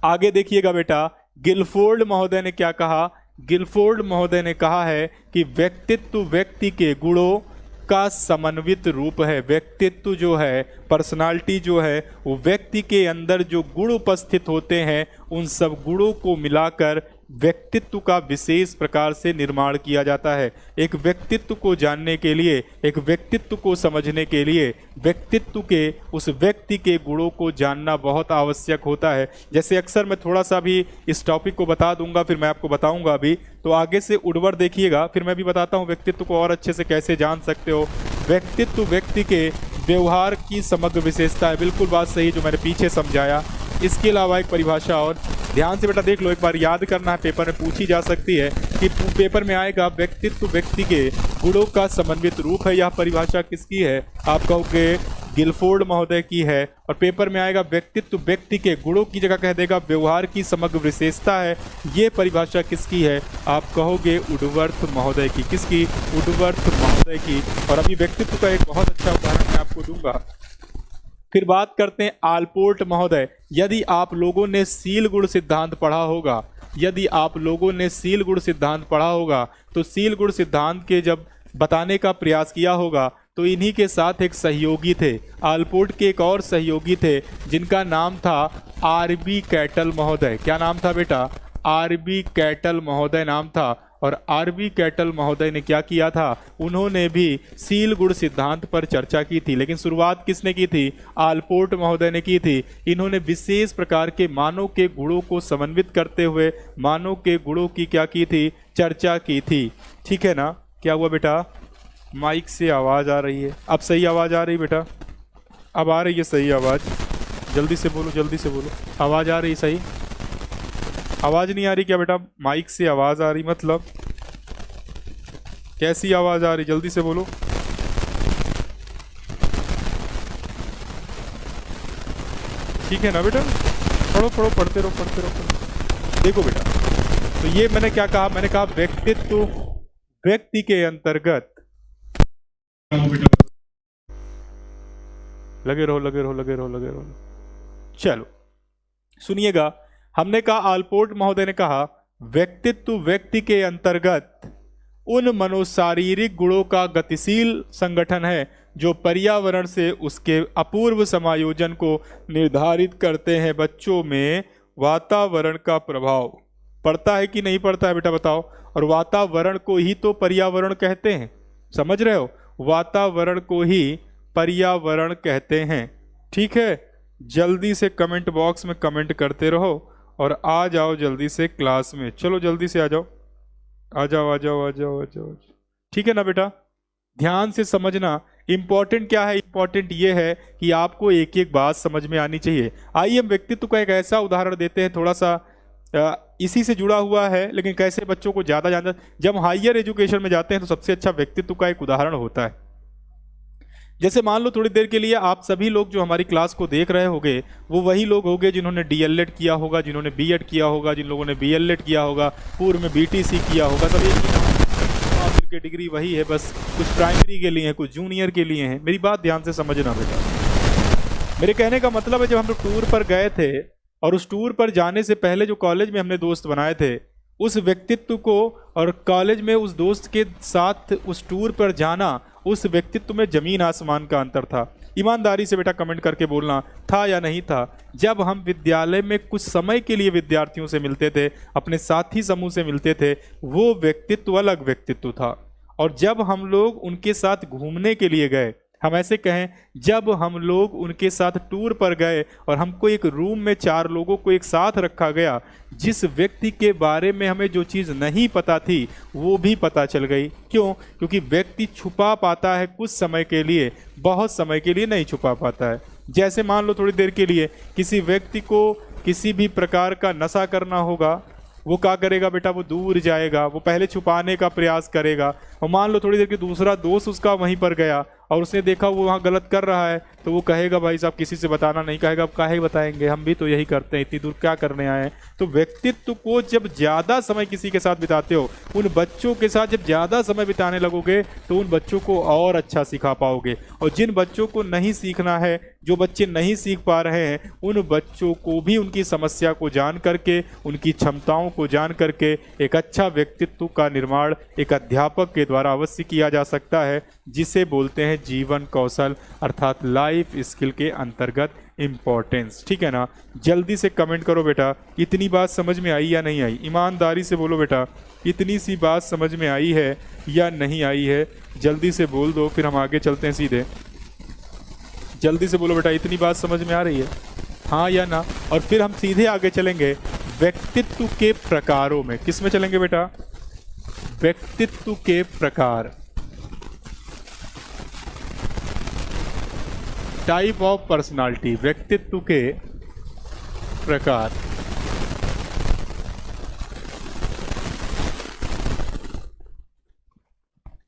आगे देखिएगा बेटा, गिलफोर्ड महोदय ने क्या कहा? गिलफोर्ड महोदय ने कहा है कि व्यक्तित्व व्यक्ति के गुणों का समन्वित रूप है। व्यक्तित्व जो है, पर्सनालिटी जो है, वो व्यक्ति के अंदर जो गुण उपस्थित होते हैं उन सब गुणों को मिलाकर व्यक्तित्व का विशेष प्रकार से निर्माण किया जाता है। एक व्यक्तित्व को जानने के लिए, एक व्यक्तित्व को समझने के लिए व्यक्तित्व के उस व्यक्ति के गुणों को जानना बहुत आवश्यक होता है। जैसे अक्सर मैं थोड़ा सा भी इस टॉपिक को बता दूंगा, फिर मैं आपको बताऊंगा अभी, तो आगे से उड़वर देखिएगा, फिर मैं भी बताता हूँ व्यक्तित्व को और अच्छे से कैसे जान सकते हो। व्यक्तित्व व्यक्ति के व्यवहार की समग्र विशेषता है। बिल्कुल बात सही जो मैंने पीछे समझाया। इसके अलावा एक परिभाषा और ध्यान से बेटा देख लो, एक बार याद करना है, पेपर में पूछी जा सकती है कि पेपर में आएगा व्यक्तित्व व्यक्ति के गुणों का समन्वित रूप है। यह परिभाषा किसकी है? आप कहोगे गिलफोर्ड महोदय की है। और पेपर में आएगा व्यक्तित्व व्यक्ति के गुणों की जगह कह देगा व्यवहार की समग्र विशेषता है। ये परिभाषा किसकी है? आप कहोगे वुडवर्थ महोदय की। किसकी? वुडवर्थ महोदय की। और अभी व्यक्तित्व का एक बहुत अच्छा उदाहरण मैं आपको दूंगा। फिर बात करते हैं आलपोर्ट महोदय। यदि आप लोगों ने सील गुण सिद्धांत पढ़ा होगा, यदि आप लोगों ने सील गुण सिद्धांत पढ़ा होगा, तो सील गुण सिद्धांत के जब बताने का प्रयास किया होगा तो इन्हीं के साथ एक सहयोगी थे। आलपोर्ट के एक और सहयोगी थे जिनका नाम था आरबी कैटल महोदय। क्या नाम था बेटा? आरबी कैटल महोदय नाम था। और आरबी कैटल महोदय ने क्या किया था? उन्होंने भी सील गुण सिद्धांत पर चर्चा की थी। लेकिन शुरुआत किसने की थी? आलपोर्ट महोदय ने की थी। इन्होंने विशेष प्रकार के मानव के गुणों को समन्वित करते हुए मानव के गुणों की क्या की थी? चर्चा की थी। ठीक है ना? क्या हुआ बेटा? माइक से आवाज़ आ रही है। अब सही आवाज़ आ रही बेटा? अब आ रही है सही आवाज़? जल्दी से बोलो, जल्दी से बोलो। आवाज़ आ रही सही? आवाज़ नहीं आ रही क्या बेटा? माइक से आवाज़ आ रही मतलब कैसी आवाज़ आ रही? जल्दी से बोलो। ठीक है ना बेटा? पढ़ो पढ़ो, पढ़ते रहो, पढ़ते रहो। देखो बेटा, तो ये मैंने क्या कहा? मैंने कहा व्यक्तित्व व्यक्ति के अंतर्गत। लगे रहो, लगे रहो, लगे रहो, लगे रहो। चलो सुनिएगा, हमने कहा, आलपोर्ट महोदय ने कहा, व्यक्तित्व व्यक्ति के अंतर्गत उन मनोशारीरिक गुणों का गतिशील संगठन है जो पर्यावरण से उसके अपूर्व समायोजन को निर्धारित करते हैं। बच्चों में वातावरण का प्रभाव पड़ता है कि नहीं पड़ता है बेटा बताओ? और वातावरण को ही तो पर्यावरण कहते हैं, समझ रहे हो? वातावरण को ही पर्यावरण कहते हैं। ठीक है, जल्दी से कमेंट बॉक्स में कमेंट करते रहो और आ जाओ जल्दी से क्लास में। चलो जल्दी से आ जाओ, आ जाओ, आ जाओ, आ जाओ, आ जाओ। ठीक है ना बेटा? ध्यान से समझना। इंपॉर्टेंट क्या है? इंपॉर्टेंट ये है कि आपको एक एक बात समझ में आनी चाहिए। आइए हम व्यक्तित्व का एक ऐसा उदाहरण देते हैं, थोड़ा सा इसी से जुड़ा हुआ है, लेकिन कैसे बच्चों को ज़्यादा जानना। जब हायर एजुकेशन में जाते हैं तो सबसे अच्छा व्यक्तित्व का एक उदाहरण होता है। जैसे मान लो थोड़ी देर के लिए आप सभी लोग जो हमारी क्लास को देख रहे होंगे वो वही लोग होंगे जिन्होंने डीएलएड किया होगा, जिन्होंने बीएड किया होगा, जिन लोगों ने बीएलएड किया होगा, पूर्व में बीटीसी किया होगा। सब एक ही के डिग्री वही है, बस कुछ प्राइमरी के लिए हैं, कुछ जूनियर के लिए हैं। मेरी बात ध्यान से समझना बेटा। मेरे कहने का मतलब है, जब हम लोग टूर पर गए थे और उस टूर पर जाने से पहले जो कॉलेज में हमने दोस्त बनाए थे, उस व्यक्तित्व को और कॉलेज में उस दोस्त के साथ उस टूर पर जाना, उस व्यक्तित्व में जमीन आसमान का अंतर था। ईमानदारी से बेटा कमेंट करके बोलना, था या नहीं था? जब हम विद्यालय में कुछ समय के लिए विद्यार्थियों से मिलते थे, अपने साथी समूह से मिलते थे, वो व्यक्तित्व अलग व्यक्तित्व था। और जब हम लोग उनके साथ घूमने के लिए गए, हम ऐसे कहें, जब हम लोग उनके साथ टूर पर गए और हमको एक रूम में 4 लोगों को एक साथ रखा गया, जिस व्यक्ति के बारे में हमें जो चीज़ नहीं पता थी वो भी पता चल गई। क्यों? क्योंकि व्यक्ति छुपा पाता है कुछ समय के लिए, बहुत समय के लिए नहीं छुपा पाता है। जैसे मान लो थोड़ी देर के लिए किसी व्यक्ति को किसी भी प्रकार का नशा करना होगा, वो क्या करेगा बेटा? वो दूर जाएगा, वो पहले छुपाने का प्रयास करेगा। और मान लो थोड़ी देर के दूसरा दोस्त उसका वहीं पर गया और उसने देखा वो वहाँ गलत कर रहा है, तो वो कहेगा भाई साहब किसी से बताना नहीं। कहेगा अब काहे बताएंगे, हम भी तो यही करते हैं, इतनी दूर क्या करने आए हैं। तो व्यक्तित्व को जब ज़्यादा समय किसी के साथ बिताते हो, उन बच्चों के साथ जब ज़्यादा समय बिताने लगोगे तो उन बच्चों को और अच्छा सिखा पाओगे। और जिन बच्चों को नहीं सीखना है, जो बच्चे नहीं सीख पा रहे हैं, उन बच्चों को भी उनकी समस्या को जान करके, उनकी क्षमताओं को जान करके एक अच्छा व्यक्तित्व का निर्माण एक अध्यापक के द्वारा अवश्य किया जा सकता है, जिसे बोलते हैं जीवन कौशल, अर्थात लाइफ स्किल के अंतर्गत इम्पोर्टेंस। ठीक है ना, जल्दी से कमेंट करो बेटा, इतनी बात समझ में आई या नहीं आई। ईमानदारी से बोलो बेटा, इतनी सी बात समझ में आई है या नहीं आई है, जल्दी से बोल दो, फिर हम आगे चलते हैं सीधे। जल्दी से बोलो बेटा, इतनी बात समझ में आ रही है, हाँ या ना। और फिर हम सीधे आगे चलेंगे व्यक्तित्व के प्रकारों में। किस में चलेंगे बेटा? व्यक्तित्व के प्रकार, टाइप ऑफ पर्सनालिटी, व्यक्तित्व के प्रकार।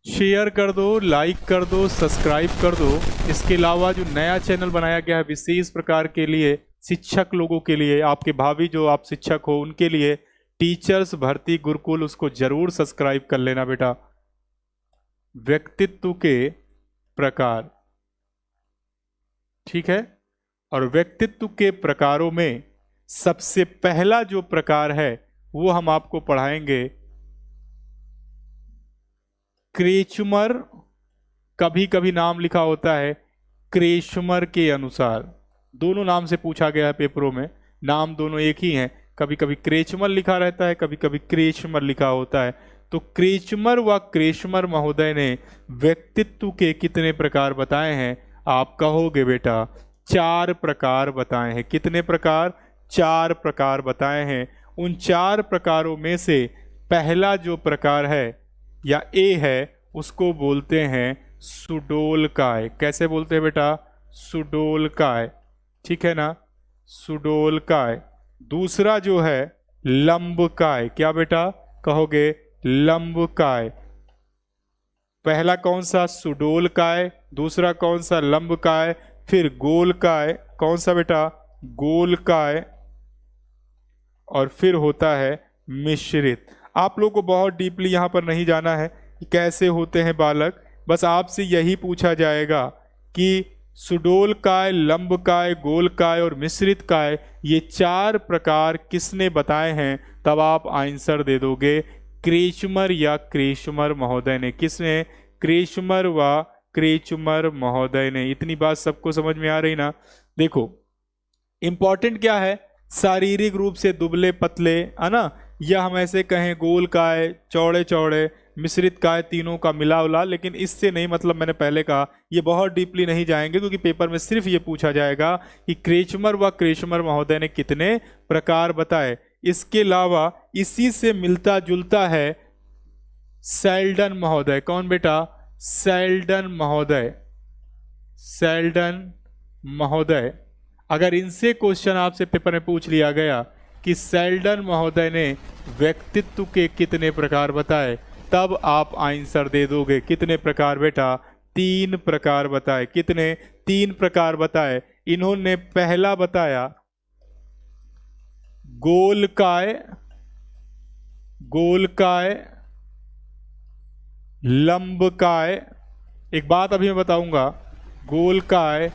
शेयर कर दो, लाइक कर दो, सब्सक्राइब कर दो। इसके अलावा जो नया चैनल बनाया गया है विशेष प्रकार के लिए, शिक्षक लोगों के लिए, आपके भावी जो आप शिक्षक हो उनके लिए, टीचर्स भर्ती गुरुकुल, उसको जरूर सब्सक्राइब कर लेना बेटा। व्यक्तित्व के प्रकार, ठीक है। और व्यक्तित्व के प्रकारों में सबसे पहला जो प्रकार है वो हम आपको पढ़ाएंगे क्रेचमर। कभी कभी नाम लिखा होता है क्रेचमर के अनुसार, दोनों नाम से पूछा गया है पेपरों में, नाम दोनों एक ही हैं। कभी कभी क्रेचमर लिखा रहता है, कभी कभी क्रेचमर लिखा होता है। तो क्रेचमर व क्रेचमर महोदय ने व्यक्तित्व के कितने प्रकार बताए हैं? आप कहोगे बेटा 4 प्रकार बताए हैं। कितने प्रकार? 4 प्रकार बताए हैं। उन 4 प्रकारों में से पहला जो प्रकार है या ए है, उसको बोलते हैं सुडोलकाय। कैसे बोलते हैं बेटा? सुडोलकाय, ठीक है ना, सुडोलकाय। दूसरा जो है लंबकाय। क्या बेटा कहोगे? लंबकाय। पहला कौन सा? सुडोलकाय। दूसरा कौन सा? लंबकाय। फिर गोलकाय। कौन सा बेटा? गोलकाय। और फिर होता है मिश्रित। आप लोगों को बहुत डीपली यहाँ पर नहीं जाना है कि कैसे होते हैं बालक, बस आपसे यही पूछा जाएगा कि सुडोलकाय, लंबकाय, गोलकाय और मिश्रित काय, ये 4 प्रकार किसने बताए हैं? तब आप आंसर दे दोगे क्रेचमर या क्रेचमर महोदय ने। किसने? क्रेचमर व क्रेचमर महोदय ने। इतनी बात सबको समझ में आ रही ना? देखो इंपॉर्टेंट क्या है, शारीरिक रूप से दुबले पतले, है ना, या हम ऐसे कहें गोल काय, चौड़े चौड़े, मिश्रित काय, तीनों का मिला उला। लेकिन इससे नहीं मतलब, मैंने पहले कहा ये बहुत डीपली नहीं जाएंगे, क्योंकि पेपर में सिर्फ ये पूछा जाएगा कि क्रेचमर व क्रेचमर महोदय ने कितने प्रकार बताए। इसके अलावा इसी से मिलता जुलता है सेल्डन महोदय। कौन बेटा? सेल्डन महोदय। सेल्डन महोदय। अगर इनसे क्वेश्चन आपसे पेपर में पूछ लिया गया कि सेल्डन महोदय ने व्यक्तित्व के कितने प्रकार बताए, तब आप आंसर दे दोगे। कितने प्रकार बेटा? 3 प्रकार बताए। कितने? 3 प्रकार बताए। इन्होंने पहला बताया गोलकाय, गोलकाय, लंबकाय। एक बात अभी मैं बताऊंगा, गोलकाय,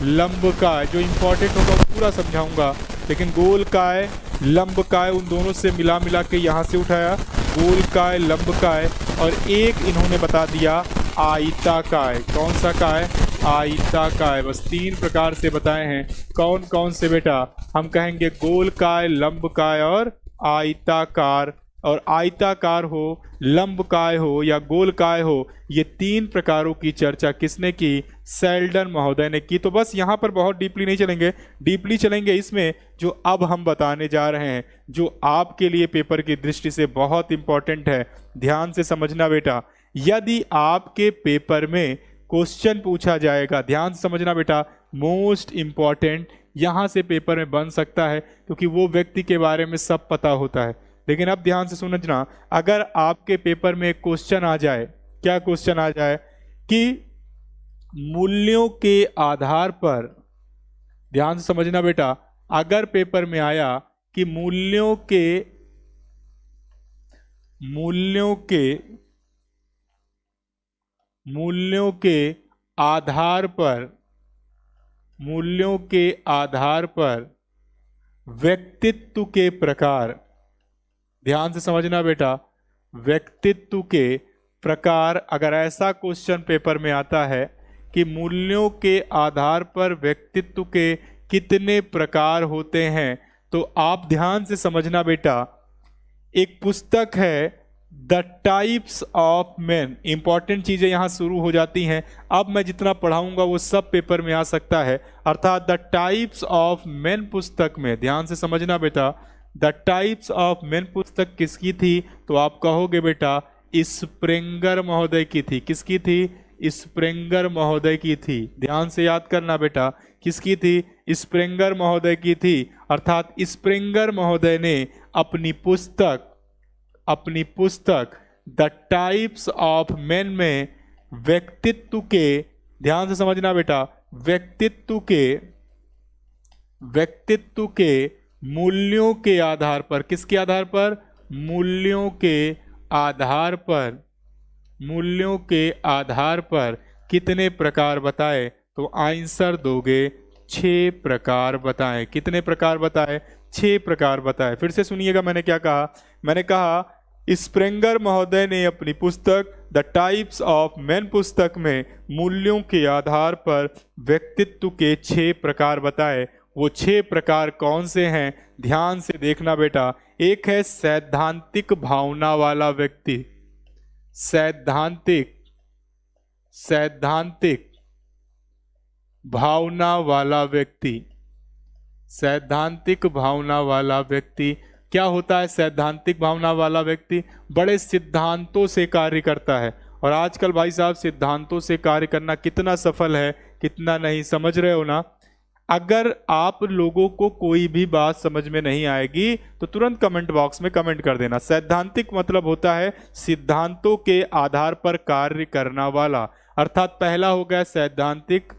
लंबकाय, जो इंपॉर्टेंट होगा वो पूरा समझाऊंगा, लेकिन गोलकाय, लंबकाय उन दोनों से मिला मिला के यहाँ से उठाया, गोलकाय, लंबकाय। और एक इन्होंने बता दिया आयताकाय। कौन सा काय? आयताकाय। बस 3 प्रकार से बताए हैं। कौन कौन से बेटा? हम कहेंगे गोलकाय, लंबकाय और आयताकार। और आयताकार हो, लंबकाय हो या गोलकाय हो, ये 3 प्रकारों की चर्चा किसने की? सेल्डन महोदय ने की। तो बस यहाँ पर बहुत डीपली नहीं चलेंगे, डीपली चलेंगे इसमें जो अब हम बताने जा रहे हैं, जो आपके लिए पेपर की दृष्टि से बहुत इंपॉर्टेंट है। ध्यान से समझना बेटा, यदि आपके पेपर में क्वेश्चन पूछा जाएगा, ध्यान से समझना बेटा, मोस्ट इंपॉर्टेंट यहाँ से पेपर में बन सकता है, क्योंकि वो व्यक्ति के बारे में सब पता होता है। लेकिन अब ध्यान से समझना, अगर आपके पेपर में क्वेश्चन आ जाए, क्या क्वेश्चन आ जाए कि मूल्यों के आधार पर, ध्यान से समझना बेटा, अगर पेपर में आया कि मूल्यों के आधार पर व्यक्तित्व के प्रकार, ध्यान से समझना बेटा, व्यक्तित्व के प्रकार, अगर ऐसा क्वेश्चन पेपर में आता है कि मूल्यों के आधार पर व्यक्तित्व के कितने प्रकार होते हैं? तो आप ध्यान से समझना बेटा, एक पुस्तक है the types of man. Important चीजें यहां शुरू हो जाती हैं। अब मैं जितना पढ़ाऊंगा वो सब पेपर में आ सकता है। अर्थात द टाइप्स ऑफ मैन पुस्तक में, ध्यान से समझना बेटा, द टाइप्स ऑफ मैन पुस्तक किसकी थी? तो आप कहोगे बेटा स्प्रेंगर महोदय की थी। किसकी थी? स्प्रेंगर महोदय की थी। ध्यान से याद करना बेटा, किसकी थी? स्प्रेंगर महोदय की थी। अर्थात स्प्रेंगर महोदय ने अपनी पुस्तक द टाइप्स ऑफ मैन में व्यक्तित्व के, ध्यान से समझना बेटा, व्यक्तित्व के मूल्यों के आधार पर, किसके आधार पर? मूल्यों के आधार पर कितने प्रकार बताए? तो आंसर दोगे 6 प्रकार बताए। कितने प्रकार बताए? 6 प्रकार बताए। फिर से सुनिएगा मैंने क्या कहा। मैंने कहा स्प्रेंगर महोदय ने अपनी पुस्तक द टाइप्स ऑफ मैन पुस्तक में मूल्यों के आधार पर व्यक्तित्व के 6 प्रकार बताए। वो 6 प्रकार कौन से हैं? ध्यान से देखना बेटा। एक है सैद्धांतिक भावना वाला व्यक्ति। सैद्धांतिक भावना वाला व्यक्ति। सैद्धांतिक भावना वाला व्यक्ति क्या होता है? सैद्धांतिक भावना वाला व्यक्ति बड़े सिद्धांतों से कार्य करता है। और आजकल भाई साहब सिद्धांतों से कार्य करना कितना सफल है, कितना नहीं, समझ रहे हो ना? अगर आप लोगों को कोई भी बात समझ में नहीं आएगी तो तुरंत कमेंट बॉक्स में कमेंट कर देना। सैद्धांतिक मतलब होता है सिद्धांतों के आधार पर कार्य करना वाला। अर्थात पहला हो गया सैद्धांतिक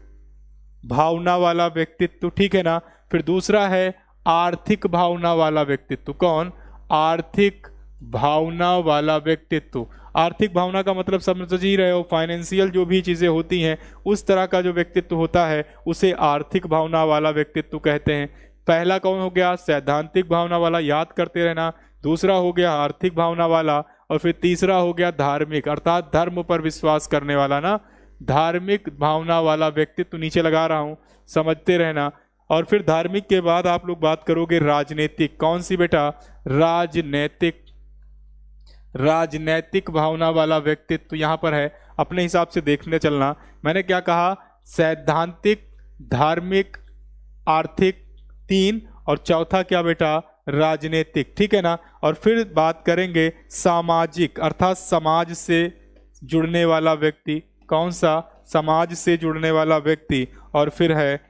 भावना वाला व्यक्तित्व, ठीक है ना? फिर दूसरा है आर्थिक भावना वाला व्यक्तित्व। कौन? आर्थिक भावना वाला व्यक्तित्व। आर्थिक भावना का मतलब समझ ही रहे हो, फाइनेंशियल जो भी चीजें होती हैं उस तरह का जो व्यक्तित्व होता है उसे आर्थिक भावना वाला व्यक्तित्व कहते हैं। पहला कौन हो गया? सैद्धांतिक भावना वाला, याद करते रहना। दूसरा हो गया आर्थिक भावना वाला, और फिर तीसरा हो गया धार्मिक, अर्थात धर्म पर विश्वास करने वाला ना, धार्मिक भावना वाला व्यक्तित्व नीचे लगा रहा हूं, समझते रहना। और फिर धार्मिक के बाद आप लोग बात करोगे राजनीतिक। कौन सी बेटा? राजनैतिक भावना वाला व्यक्तित्व यहां पर है, अपने हिसाब से देखने चलना। मैंने क्या कहा? सैद्धांतिक, धार्मिक, आर्थिक 3, और चौथा क्या बेटा? राजनीतिक, ठीक है ना? और फिर बात करेंगे सामाजिक, अर्थात समाज से जुड़ने वाला व्यक्ति। कौन सा? समाज से जुड़ने वाला व्यक्ति। और फिर है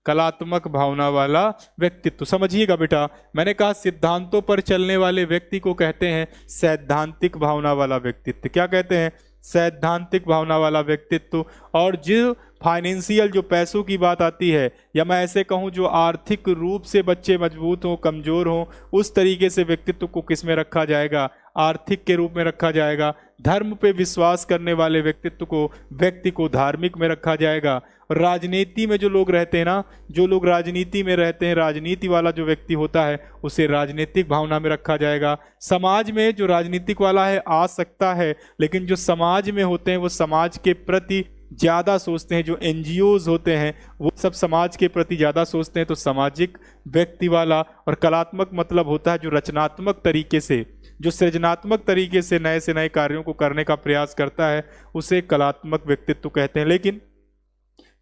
कलात्मक भावना वाला व्यक्तित्व। समझिएगा बेटा, मैंने कहा सिद्धांतों पर चलने वाले व्यक्ति को कहते हैं सैद्धांतिक भावना वाला व्यक्तित्व। क्या कहते हैं? सैद्धांतिक भावना वाला व्यक्तित्व। और जो फाइनेंशियल, जो पैसों की बात आती है, या मैं ऐसे कहूं जो आर्थिक रूप से बच्चे मजबूत हों, कमजोर हों, उस तरीके से व्यक्तित्व को किस में रखा जाएगा? आर्थिक के रूप में रखा जाएगा। धर्म पे विश्वास करने वाले व्यक्ति को धार्मिक में रखा जाएगा। राजनीति में जो लोग रहते हैं ना, जो लोग राजनीति में रहते हैं, राजनीति वाला जो व्यक्ति होता है उसे राजनीतिक भावना में रखा जाएगा। समाज में जो राजनीतिक वाला है आ सकता है, लेकिन जो समाज में होते हैं वो समाज के प्रति ज्यादा सोचते हैं। जो एनजीओज होते हैं वो सब समाज के प्रति ज्यादा सोचते हैं, तो सामाजिक व्यक्ति वाला। और कलात्मक मतलब होता है जो रचनात्मक तरीके से, जो सृजनात्मक तरीके से नए से नए कार्यों को करने का प्रयास करता है, उसे कलात्मक व्यक्तित्व कहते हैं। लेकिन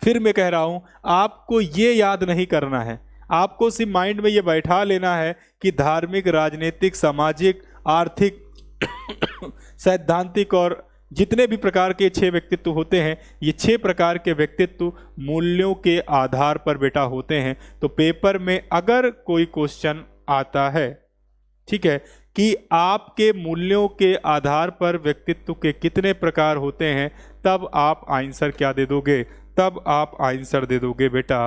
फिर मैं कह रहा हूं, आपको ये याद नहीं करना है, आपको सिर्फ माइंड में ये बैठा लेना है कि धार्मिक, राजनीतिक, सामाजिक, आर्थिक, सैद्धांतिक और जितने भी प्रकार के 6 व्यक्तित्व होते हैं, ये 6 प्रकार के व्यक्तित्व मूल्यों के आधार पर बेटा होते हैं। तो पेपर में अगर कोई क्वेश्चन आता है, ठीक है, कि आपके मूल्यों के आधार पर व्यक्तित्व के कितने प्रकार होते हैं, तब आप आंसर क्या दे दोगे? तब आप आंसर दे दोगे बेटा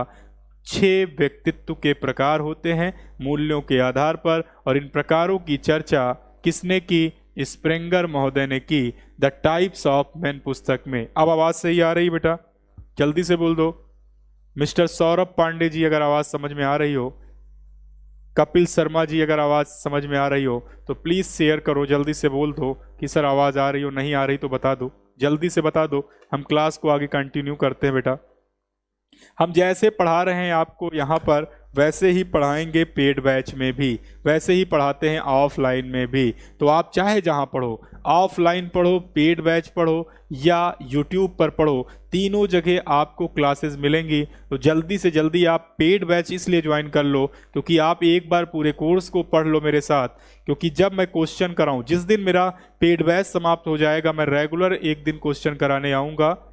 6 व्यक्तित्व के प्रकार होते हैं मूल्यों के आधार पर। और इन प्रकारों की चर्चा किसने की? स्प्रेंगर महोदय ने की द टाइप्स ऑफ मैन पुस्तक में। अब आवाज सही आ रही बेटा? जल्दी से बोल दो। मिस्टर सौरभ पांडे जी अगर आवाज समझ में आ रही हो, कपिल शर्मा जी अगर आवाज समझ में आ रही हो तो प्लीज शेयर करो, जल्दी से बोल दो कि सर आवाज आ रही हो, नहीं आ रही तो बता दो, जल्दी से बता दो। हम क्लास को आगे कंटिन्यू करते हैं बेटा। हम जैसे पढ़ा रहे हैं आपको यहाँ पर, वैसे ही पढ़ाएंगे पेड बैच में भी, वैसे ही पढ़ाते हैं ऑफलाइन में भी। तो आप चाहे जहाँ पढ़ो, ऑफलाइन पढ़ो, पेड बैच पढ़ो या यूट्यूब पर पढ़ो, तीनों जगह आपको क्लासेस मिलेंगी। तो जल्दी से जल्दी आप पेड बैच इसलिए ज्वाइन कर लो क्योंकि आप एक बार पूरे कोर्स को पढ़ लो मेरे साथ, क्योंकि जब मैं क्वेश्चन कराऊं, जिस दिन मेरा पेड बैच समाप्त हो जाएगा, मैं रेगुलर एक दिन क्वेश्चन कराने आऊँगा।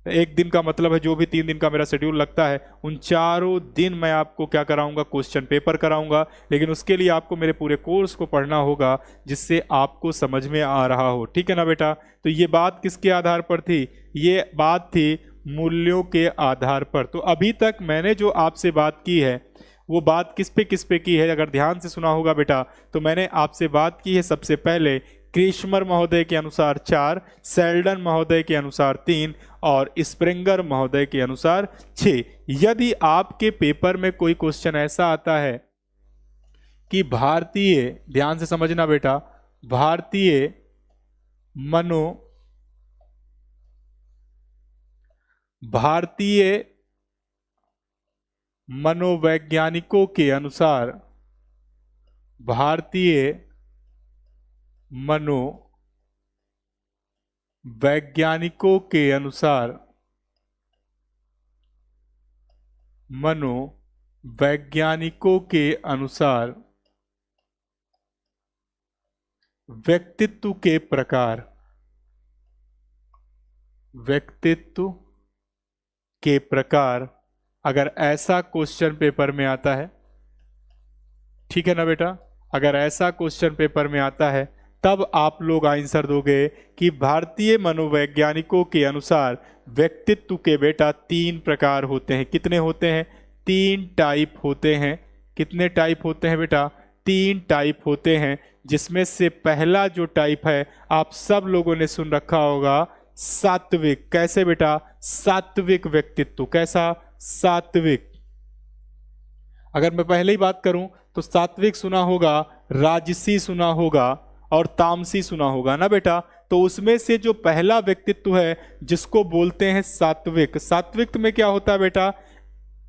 एक दिन का मतलब है जो भी 3 दिन का मेरा शेड्यूल लगता है, उन चारों दिन मैं आपको क्या कराऊंगा, क्वेश्चन पेपर कराऊंगा। लेकिन उसके लिए आपको मेरे पूरे कोर्स को पढ़ना होगा जिससे आपको समझ में आ रहा हो। ठीक है ना बेटा। तो ये बात किसके आधार पर थी? ये बात थी मूल्यों के आधार पर। तो अभी तक मैंने जो आपसे बात की है वो बात किस पे की है? अगर ध्यान से सुना होगा बेटा तो मैंने आपसे बात की है सबसे पहले क्रीशमर महोदय के अनुसार 4, सेल्डन महोदय के अनुसार 3 और स्प्रिंगर महोदय के अनुसार 6। यदि आपके पेपर में कोई क्वेश्चन ऐसा आता है कि भारतीय, ध्यान से समझना बेटा, भारतीय मनोवैज्ञानिकों के अनुसार, भारतीय मनोवैज्ञानिकों के अनुसार, मनोवैज्ञानिकों के अनुसार व्यक्तित्व के प्रकार, व्यक्तित्व के प्रकार, अगर ऐसा क्वेश्चन पेपर में आता है, ठीक है ना बेटा, अगर ऐसा क्वेश्चन पेपर में आता है तब आप लोग आंसर दोगे कि भारतीय मनोवैज्ञानिकों के अनुसार व्यक्तित्व के बेटा 3 प्रकार होते हैं। कितने होते हैं? 3 टाइप होते हैं। कितने टाइप होते हैं बेटा? 3 टाइप होते हैं, जिसमें से पहला जो टाइप है आप सब लोगों ने सुन रखा होगा, सात्विक। कैसे बेटा? सात्विक व्यक्तित्व। कैसा? सात्विक। अगर मैं पहले ही बात करूं तो सात्विक सुना होगा, राजसी सुना होगा और तामसी सुना होगा ना बेटा। तो उसमें से जो पहला व्यक्तित्व है जिसको बोलते हैं सात्विक, सात्विक में क्या होता है बेटा?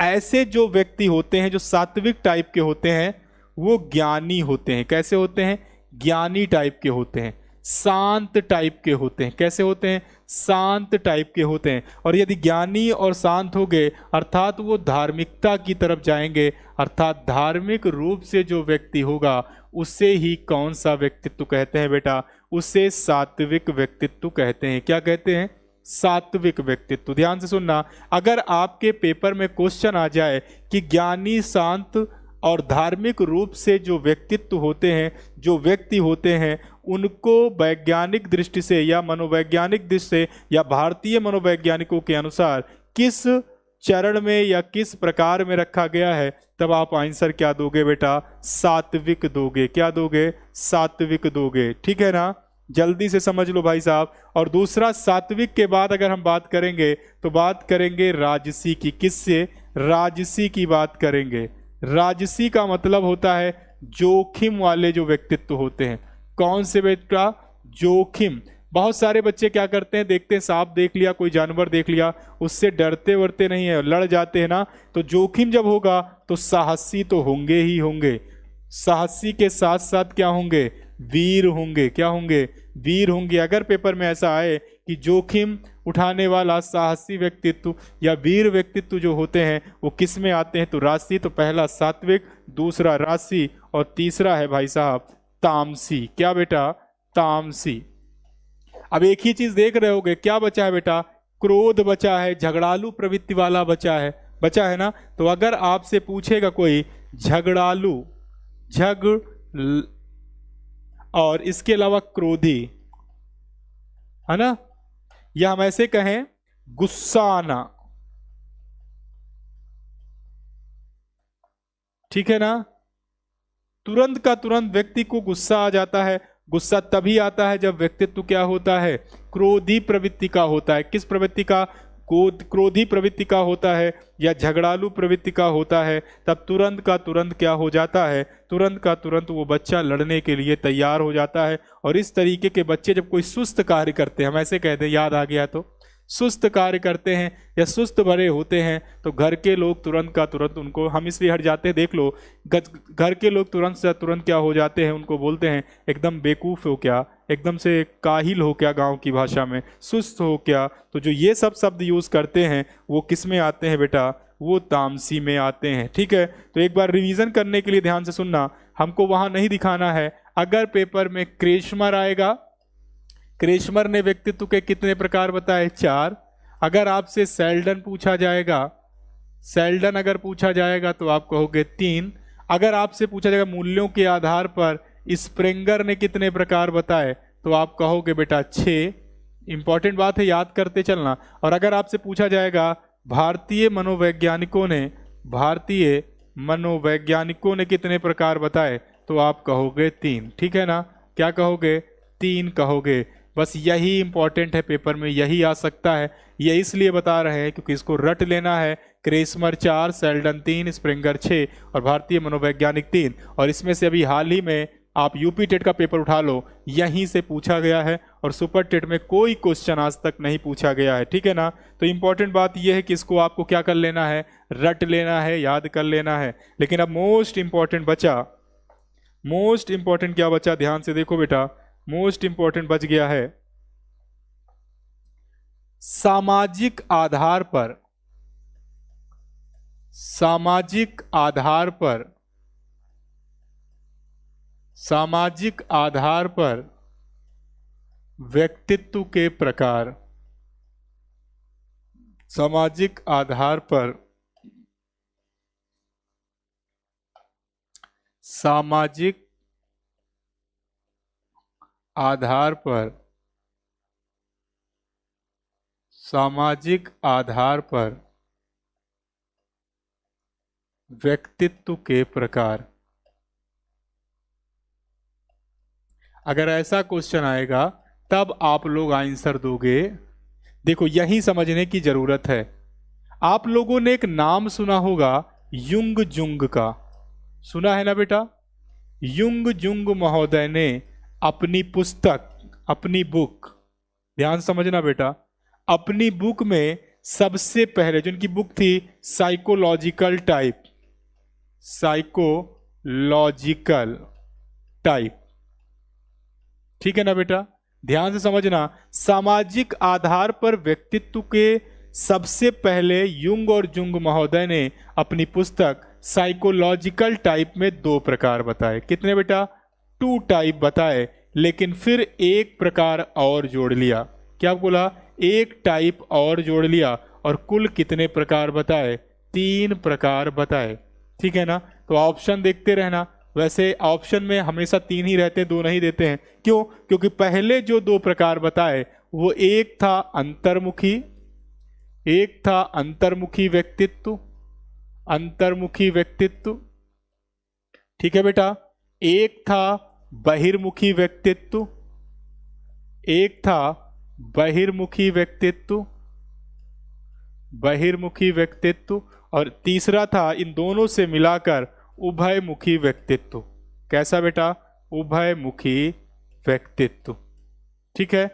ऐसे जो व्यक्ति होते हैं जो सात्विक टाइप के होते हैं वो ज्ञानी होते हैं। कैसे होते हैं? ज्ञानी टाइप के होते हैं, शांत टाइप के होते हैं। कैसे होते हैं? शांत टाइप के होते हैं। और यदि ज्ञानी और शांत हो गए अर्थात वो धार्मिकता की तरफ जाएंगे, अर्थात धार्मिक रूप से जो व्यक्ति होगा उसे ही कौन सा व्यक्तित्व कहते हैं बेटा? उसे सात्विक व्यक्तित्व कहते हैं। क्या कहते हैं? सात्विक व्यक्तित्व। ध्यान से सुनना, अगर आपके पेपर में क्वेश्चन आ जाए कि ज्ञानी, शांत और धार्मिक रूप से जो व्यक्तित्व होते हैं, जो व्यक्ति होते हैं, उनको वैज्ञानिक दृष्टि से या मनोवैज्ञानिक दृष्टि से या भारतीय मनोवैज्ञानिकों के अनुसार किस चरण में या किस प्रकार में रखा गया है, तब आप आंसर क्या दोगे बेटा? सात्विक दोगे। क्या दोगे? सात्विक दोगे। ठीक है ना? जल्दी से समझ लो भाई साहब। और दूसरा, सात्विक के बाद अगर हम बात करेंगे तो बात करेंगे राजसी की। किससे? राजसी की बात करेंगे। राजसी का मतलब होता है जोखिम वाले जो व्यक्तित्व होते हैं। कौन से बेटा? जोखिम। बहुत सारे बच्चे क्या करते हैं, देखते हैं सांप देख लिया, कोई जानवर देख लिया, उससे डरते वरते नहीं है, लड़ जाते हैं ना। तो जोखिम जब होगा तो साहसी तो होंगे ही होंगे, साहसी के साथ साथ क्या होंगे? वीर होंगे। क्या होंगे? वीर होंगे। अगर पेपर में ऐसा आए कि जोखिम उठाने वाला साहसी व्यक्तित्व या वीर व्यक्तित्व जो होते हैं वो किस में आते हैं, तो राशि। तो पहला सात्विक, दूसरा राशि और तीसरा है भाई साहब तामसी। क्या बेटा? तामसी। अब एक ही चीज देख रहे होगे, क्या बचा है बेटा? क्रोध बचा है, झगड़ालू प्रवृत्ति वाला बचा है ना। तो अगर आपसे पूछेगा कोई झगड़ालू, और इसके अलावा क्रोधी, है ना, या हम ऐसे कहें गुस्सा आना, ठीक है ना, तुरंत का तुरंत व्यक्ति को गुस्सा आ जाता है। गुस्सा तभी आता है जब व्यक्तित्व क्या होता है? क्रोधी प्रवृत्ति का होता है। किस प्रवृत्ति का? क्रोधी प्रवृत्ति का होता है या झगड़ालू प्रवृत्ति का होता है। तब तुरंत का तुरंत क्या हो जाता है? तुरंत का तुरंत वो बच्चा लड़ने के लिए तैयार हो जाता है। और इस तरीके के बच्चे जब कोई सुस्त कार्य करते हैं, हम ऐसे कहते हैं, याद आ गया तो सुस्त कार्य करते हैं या सुस्त भरे होते हैं तो घर के लोग तुरंत का तुरंत उनको, हम इसलिए हट जाते हैं, देख लो घर के लोग तुरंत से तुरंत क्या हो जाते हैं, उनको बोलते हैं एकदम बेवकूफ़ हो क्या, एकदम से काहिल हो क्या, गांव की भाषा में सुस्त हो क्या। तो जो ये सब शब्द यूज़ करते हैं वो किस में आते हैं बेटा, वो तामसी में आते हैं। ठीक है, तो एक बार रिवीजन करने के लिए ध्यान से सुनना, हमको वहां नहीं दिखाना है। अगर पेपर में क्रेशमर आएगा, क्रेशमर ने व्यक्तित्व के कितने प्रकार बताए, 4। अगर आपसे सेल्डन पूछा जाएगा, सेल्डन अगर पूछा जाएगा तो आप कहोगे 3। अगर आपसे पूछा जाएगा मूल्यों के आधार पर स्प्रेंगर ने कितने प्रकार बताए तो आप कहोगे बेटा 6। इंपॉर्टेंट बात है, याद करते चलना। और अगर आपसे पूछा जाएगा भारतीय मनोवैज्ञानिकों ने कितने प्रकार बताए तो आप कहोगे 3। ठीक है ना, क्या कहोगे, 3 कहोगे। बस यही इंपॉर्टेंट है, पेपर में यही आ सकता है। ये इसलिए बता रहे हैं क्योंकि इसको रट लेना है। क्रेसमर 4, सेल्डन 3, स्प्रिंगर 6 और भारतीय मनोवैज्ञानिक 3। और इसमें से अभी हाल ही में आप यूपी टेट का पेपर उठा लो, यहीं से पूछा गया है और सुपर टेट में कोई क्वेश्चन आज तक नहीं पूछा गया है। ठीक है ना, तो इंपॉर्टेंट बात यह है कि इसको आपको क्या कर लेना है, रट लेना है, याद कर लेना है। लेकिन अब मोस्ट इंपॉर्टेंट बचा, मोस्ट इंपॉर्टेंट क्या बचा, ध्यान से देखो बेटा, मोस्ट इंपॉर्टेंट बच गया है सामाजिक आधार पर, सामाजिक आधार पर, सामाजिक आधार पर व्यक्तित्व के प्रकार, सामाजिक आधार पर, सामाजिक आधार पर, सामाजिक आधार पर व्यक्तित्व के प्रकार। अगर ऐसा क्वेश्चन आएगा तब आप लोग आंसर दोगे। देखो यही समझने की जरूरत है। आप लोगों ने एक नाम सुना होगा युंग जुंग का, सुना है ना बेटा। युंग जुंग महोदय ने अपनी पुस्तक, अपनी बुक, ध्यान समझना बेटा, अपनी बुक में सबसे पहले जो उनकी बुक थी साइकोलॉजिकल टाइप, साइकोलॉजिकल टाइप, ठीक है ना बेटा, ध्यान से समझना। सामाजिक आधार पर व्यक्तित्व के सबसे पहले युंग और जुंग महोदय ने अपनी पुस्तक साइकोलॉजिकल टाइप में 2 प्रकार बताए। कितने बेटा, 2 टाइप बताए, लेकिन फिर एक प्रकार और जोड़ लिया। क्या बोला, एक टाइप और जोड़ लिया और कुल कितने प्रकार बताए, 3 प्रकार बताए। ठीक है ना, तो ऑप्शन देखते रहना। वैसे ऑप्शन में हमेशा 3 ही रहते हैं, 2 नहीं देते हैं। क्यों, क्योंकि पहले जो 2 प्रकार बताए वो एक था अंतर्मुखी, एक था अंतर्मुखी व्यक्तित्व, अंतर्मुखी व्यक्तित्व, ठीक है बेटा। एक था बहिर्मुखी व्यक्तित्व, एक था बहिर्मुखी व्यक्तित्व, बहिर्मुखी व्यक्तित्व, और तीसरा था इन दोनों से मिलाकर उभयमुखी व्यक्तित्व। कैसा बेटा, उभयमुखी व्यक्तित्व। ठीक है,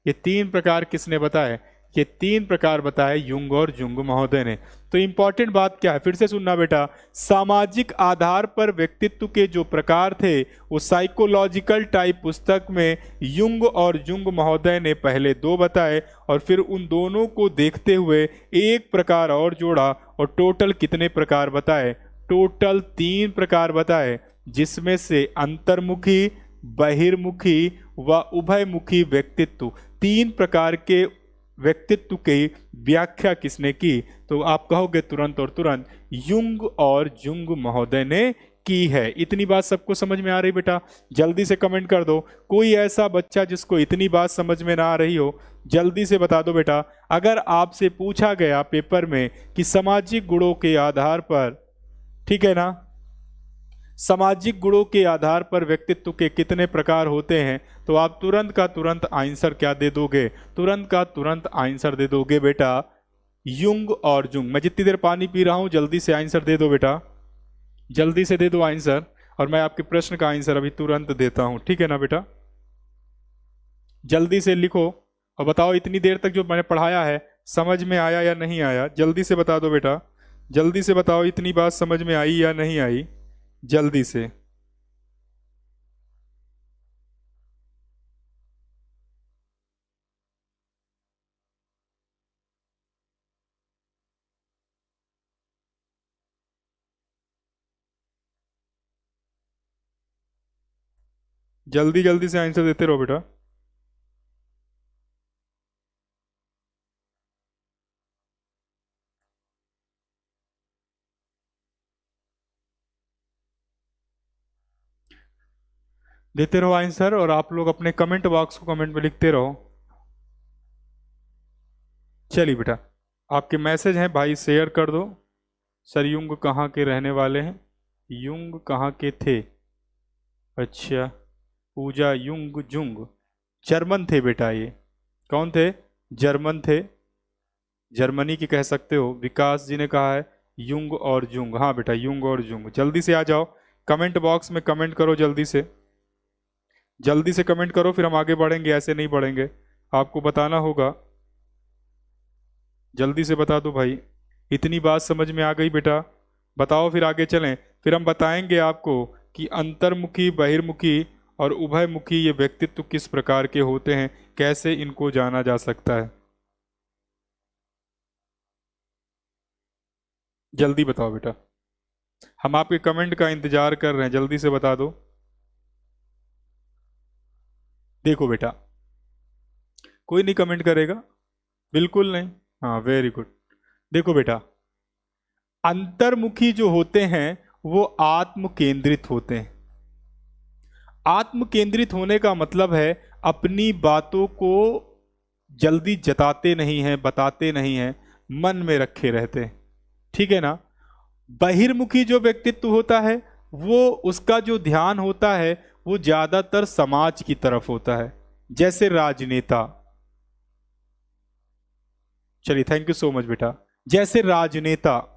ये 3 प्रकार किसने बताए, ये 3 प्रकार बताए युंग और जुंग महोदय ने। तो इंपॉर्टेंट बात क्या है, फिर से सुनना बेटा। सामाजिक आधार पर व्यक्तित्व के जो प्रकार थे वो साइकोलॉजिकल टाइप पुस्तक में युंग और जुंग महोदय ने पहले 2 बताए और फिर उन दोनों को देखते हुए एक प्रकार और जोड़ा और टोटल कितने प्रकार बताए, टोटल 3 प्रकार बताए, जिसमें से अंतर्मुखी, बहिर्मुखी व उभयमुखी व्यक्तित्व, 3 प्रकार के व्यक्तित्व की व्याख्या किसने की, तो आप कहोगे तुरंत और तुरंत युंग और जुंग महोदय ने की है। इतनी बात सबको समझ में आ रही बेटा, जल्दी से कमेंट कर दो। कोई ऐसा बच्चा जिसको इतनी बात समझ में ना आ रही हो, जल्दी से बता दो बेटा। अगर आपसे पूछा गया पेपर में कि सामाजिक गुणों के आधार पर, ठीक है ना, सामाजिक गुणों के आधार पर व्यक्तित्व के कितने प्रकार होते हैं, तो आप तुरंत का तुरंत आंसर क्या दे दोगे, तुरंत का तुरंत आंसर दे दोगे बेटा युंग और जुंग। मैं जितनी देर पानी पी रहा हूं, जल्दी से आंसर दे दो बेटा, जल्दी से दे दो आंसर, और मैं आपके प्रश्न का आंसर अभी तुरंत देता हूं। ठीक है ना बेटा, जल्दी से लिखो और बताओ इतनी देर तक जो मैंने पढ़ाया है समझ में आया या नहीं आया, जल्दी से बता दो बेटा, जल्दी से बताओ इतनी बात समझ में आई या नहीं आई, जल्दी से। जल्दी जल्दी से आंसर देते रहो बेटा। देते रहो आंसर, और आप लोग अपने कमेंट बॉक्स को कमेंट में लिखते रहो। चलिए बेटा, आपके मैसेज हैं भाई, शेयर कर दो। सर युंग कहाँ के रहने वाले हैं? युंग कहाँ के थे? अच्छा, पूजा युंग जुंग, जर्मन थे बेटा ये। कौन थे? जर्मन थे, जर्मनी की कह सकते हो। विकास जी ने कहा है युंग और जुंग। हाँ बेटा, युंग और जुंग। जल्दी से आ जाओ, कमेंट बॉक्स में कमेंट करो, जल्दी से, जल्दी से कमेंट करो, फिर हम आगे बढ़ेंगे, ऐसे नहीं बढ़ेंगे, आपको बताना होगा। जल्दी से बता दो भाई, इतनी बात समझ में आ गई बेटा? बताओ फिर आगे चलें, फिर हम बताएंगे आपको कि अंतर्मुखी, बहिर्मुखी और उभयमुखी ये व्यक्तित्व किस प्रकार के होते हैं, कैसे इनको जाना जा सकता है। जल्दी बताओ बेटा, हम आपके कमेंट का इंतजार कर रहे हैं, जल्दी से बता दो। देखो बेटा, कोई नहीं कमेंट करेगा, बिल्कुल नहीं। हाँ वेरी गुड। देखो बेटा, अंतर्मुखी जो होते हैं वो आत्म केंद्रित होते हैं। आत्म केंद्रित होने का मतलब है अपनी बातों को जल्दी जताते नहीं हैं, बताते नहीं हैं, मन में रखे रहते हैं, ठीक है ना। बहिर्मुखी जो व्यक्तित्व होता है वो, उसका जो ध्यान होता है वो ज्यादातर समाज की तरफ होता है, जैसे राजनेता। चलिए, थैंक यू सो मच बेटा। जैसे राजनेता,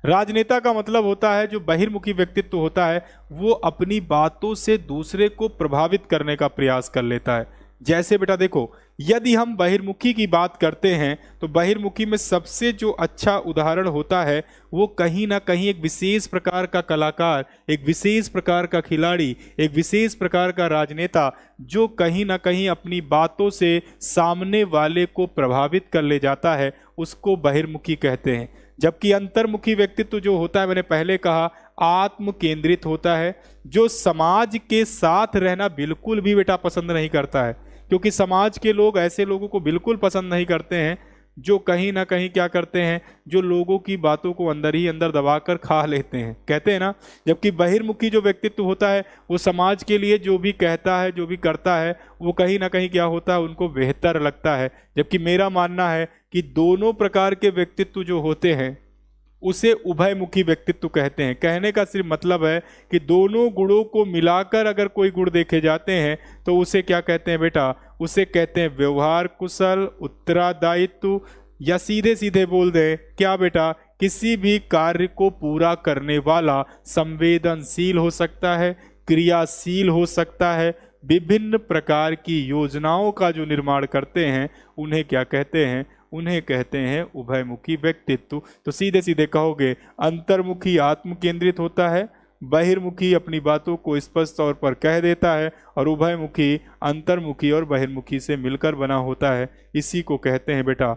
राजनेता का मतलब होता है, जो बहिर्मुखी व्यक्तित्व होता है वो अपनी बातों से दूसरे को प्रभावित करने का प्रयास कर लेता है। जैसे बेटा देखो, यदि हम बहिर्मुखी की बात करते हैं तो बहिर्मुखी में सबसे जो अच्छा उदाहरण होता है वो कहीं ना कहीं एक विशेष प्रकार का कलाकार, एक विशेष प्रकार का खिलाड़ी, एक विशेष प्रकार का राजनेता, जो कहीं ना कहीं अपनी बातों से सामने वाले को प्रभावित कर ले जाता है, उसको बहिर्मुखी कहते हैं। जबकि अंतर्मुखी व्यक्तित्व जो होता है, मैंने पहले कहा, आत्म केंद्रित होता है, जो समाज के साथ रहना बिल्कुल भी बेटा पसंद नहीं करता है, क्योंकि समाज के लोग ऐसे लोगों को बिल्कुल पसंद नहीं करते हैं जो कहीं ना कहीं क्या करते हैं, जो लोगों की बातों को अंदर ही अंदर दबाकर खा लेते हैं, कहते हैं ना। जबकि बहिर्मुखी जो व्यक्तित्व होता है वो समाज के लिए जो भी कहता है, जो भी करता है, वो कहीं ना कहीं क्या होता है, उनको बेहतर लगता है। जबकि मेरा मानना है कि दोनों प्रकार के व्यक्तित्व जो होते हैं उसे उभयमुखी व्यक्तित्व कहते हैं। कहने का सिर्फ मतलब है कि दोनों गुणों को मिलाकर अगर कोई गुण देखे जाते हैं तो उसे क्या कहते हैं बेटा? उसे कहते हैं व्यवहार कुशल, उत्तरदायित्व, या सीधे सीधे बोल दे क्या बेटा, किसी भी कार्य को पूरा करने वाला, संवेदनशील हो सकता है, क्रियाशील हो सकता है, विभिन्न प्रकार की योजनाओं का जो निर्माण करते हैं, उन्हें क्या कहते हैं? उन्हें कहते हैं उभयमुखी व्यक्तित्व। तो सीधे सीधे कहोगे, अंतर्मुखी आत्म केंद्रित होता है, बहिर्मुखी अपनी बातों को स्पष्ट तौर पर कह देता है, और उभयमुखी अंतर्मुखी और बहिर्मुखी से मिलकर बना होता है। इसी को कहते हैं बेटा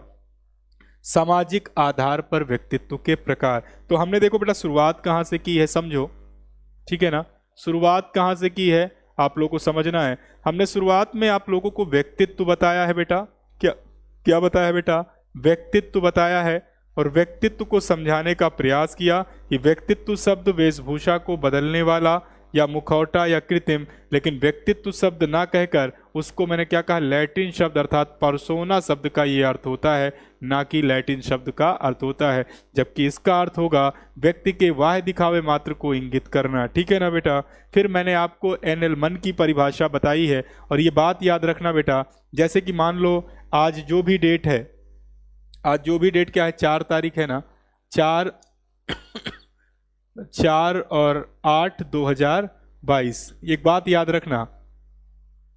सामाजिक आधार पर व्यक्तित्व के प्रकार। तो हमने देखो बेटा शुरुआत कहाँ से की है, समझो, ठीक है ना। शुरुआत कहाँ से की है आप लोगों को समझना है। हमने शुरुआत में आप लोगों को व्यक्तित्व बताया है बेटा, क्या क्या बताया बेटा? व्यक्तित्व बताया है, और व्यक्तित्व को समझाने का प्रयास किया कि व्यक्तित्व शब्द वेशभूषा को बदलने वाला या मुखौटा या कृत्रिम, लेकिन व्यक्तित्व शब्द ना कहकर उसको मैंने क्या कहा, लैटिन शब्द अर्थात पर्सोना शब्द का ये अर्थ होता है, ना कि लैटिन शब्द का अर्थ होता है। जबकि इसका अर्थ होगा व्यक्ति के बाह्य दिखावे मात्र को इंगित करना, ठीक है ना बेटा। फिर मैंने आपको एनएल मन की परिभाषा बताई है, और ये बात याद रखना बेटा, जैसे कि मान लो आज जो भी डेट है, आज जो भी डेट क्या है, 4 तारीख है ना, 4/8/2022। एक बात याद रखना,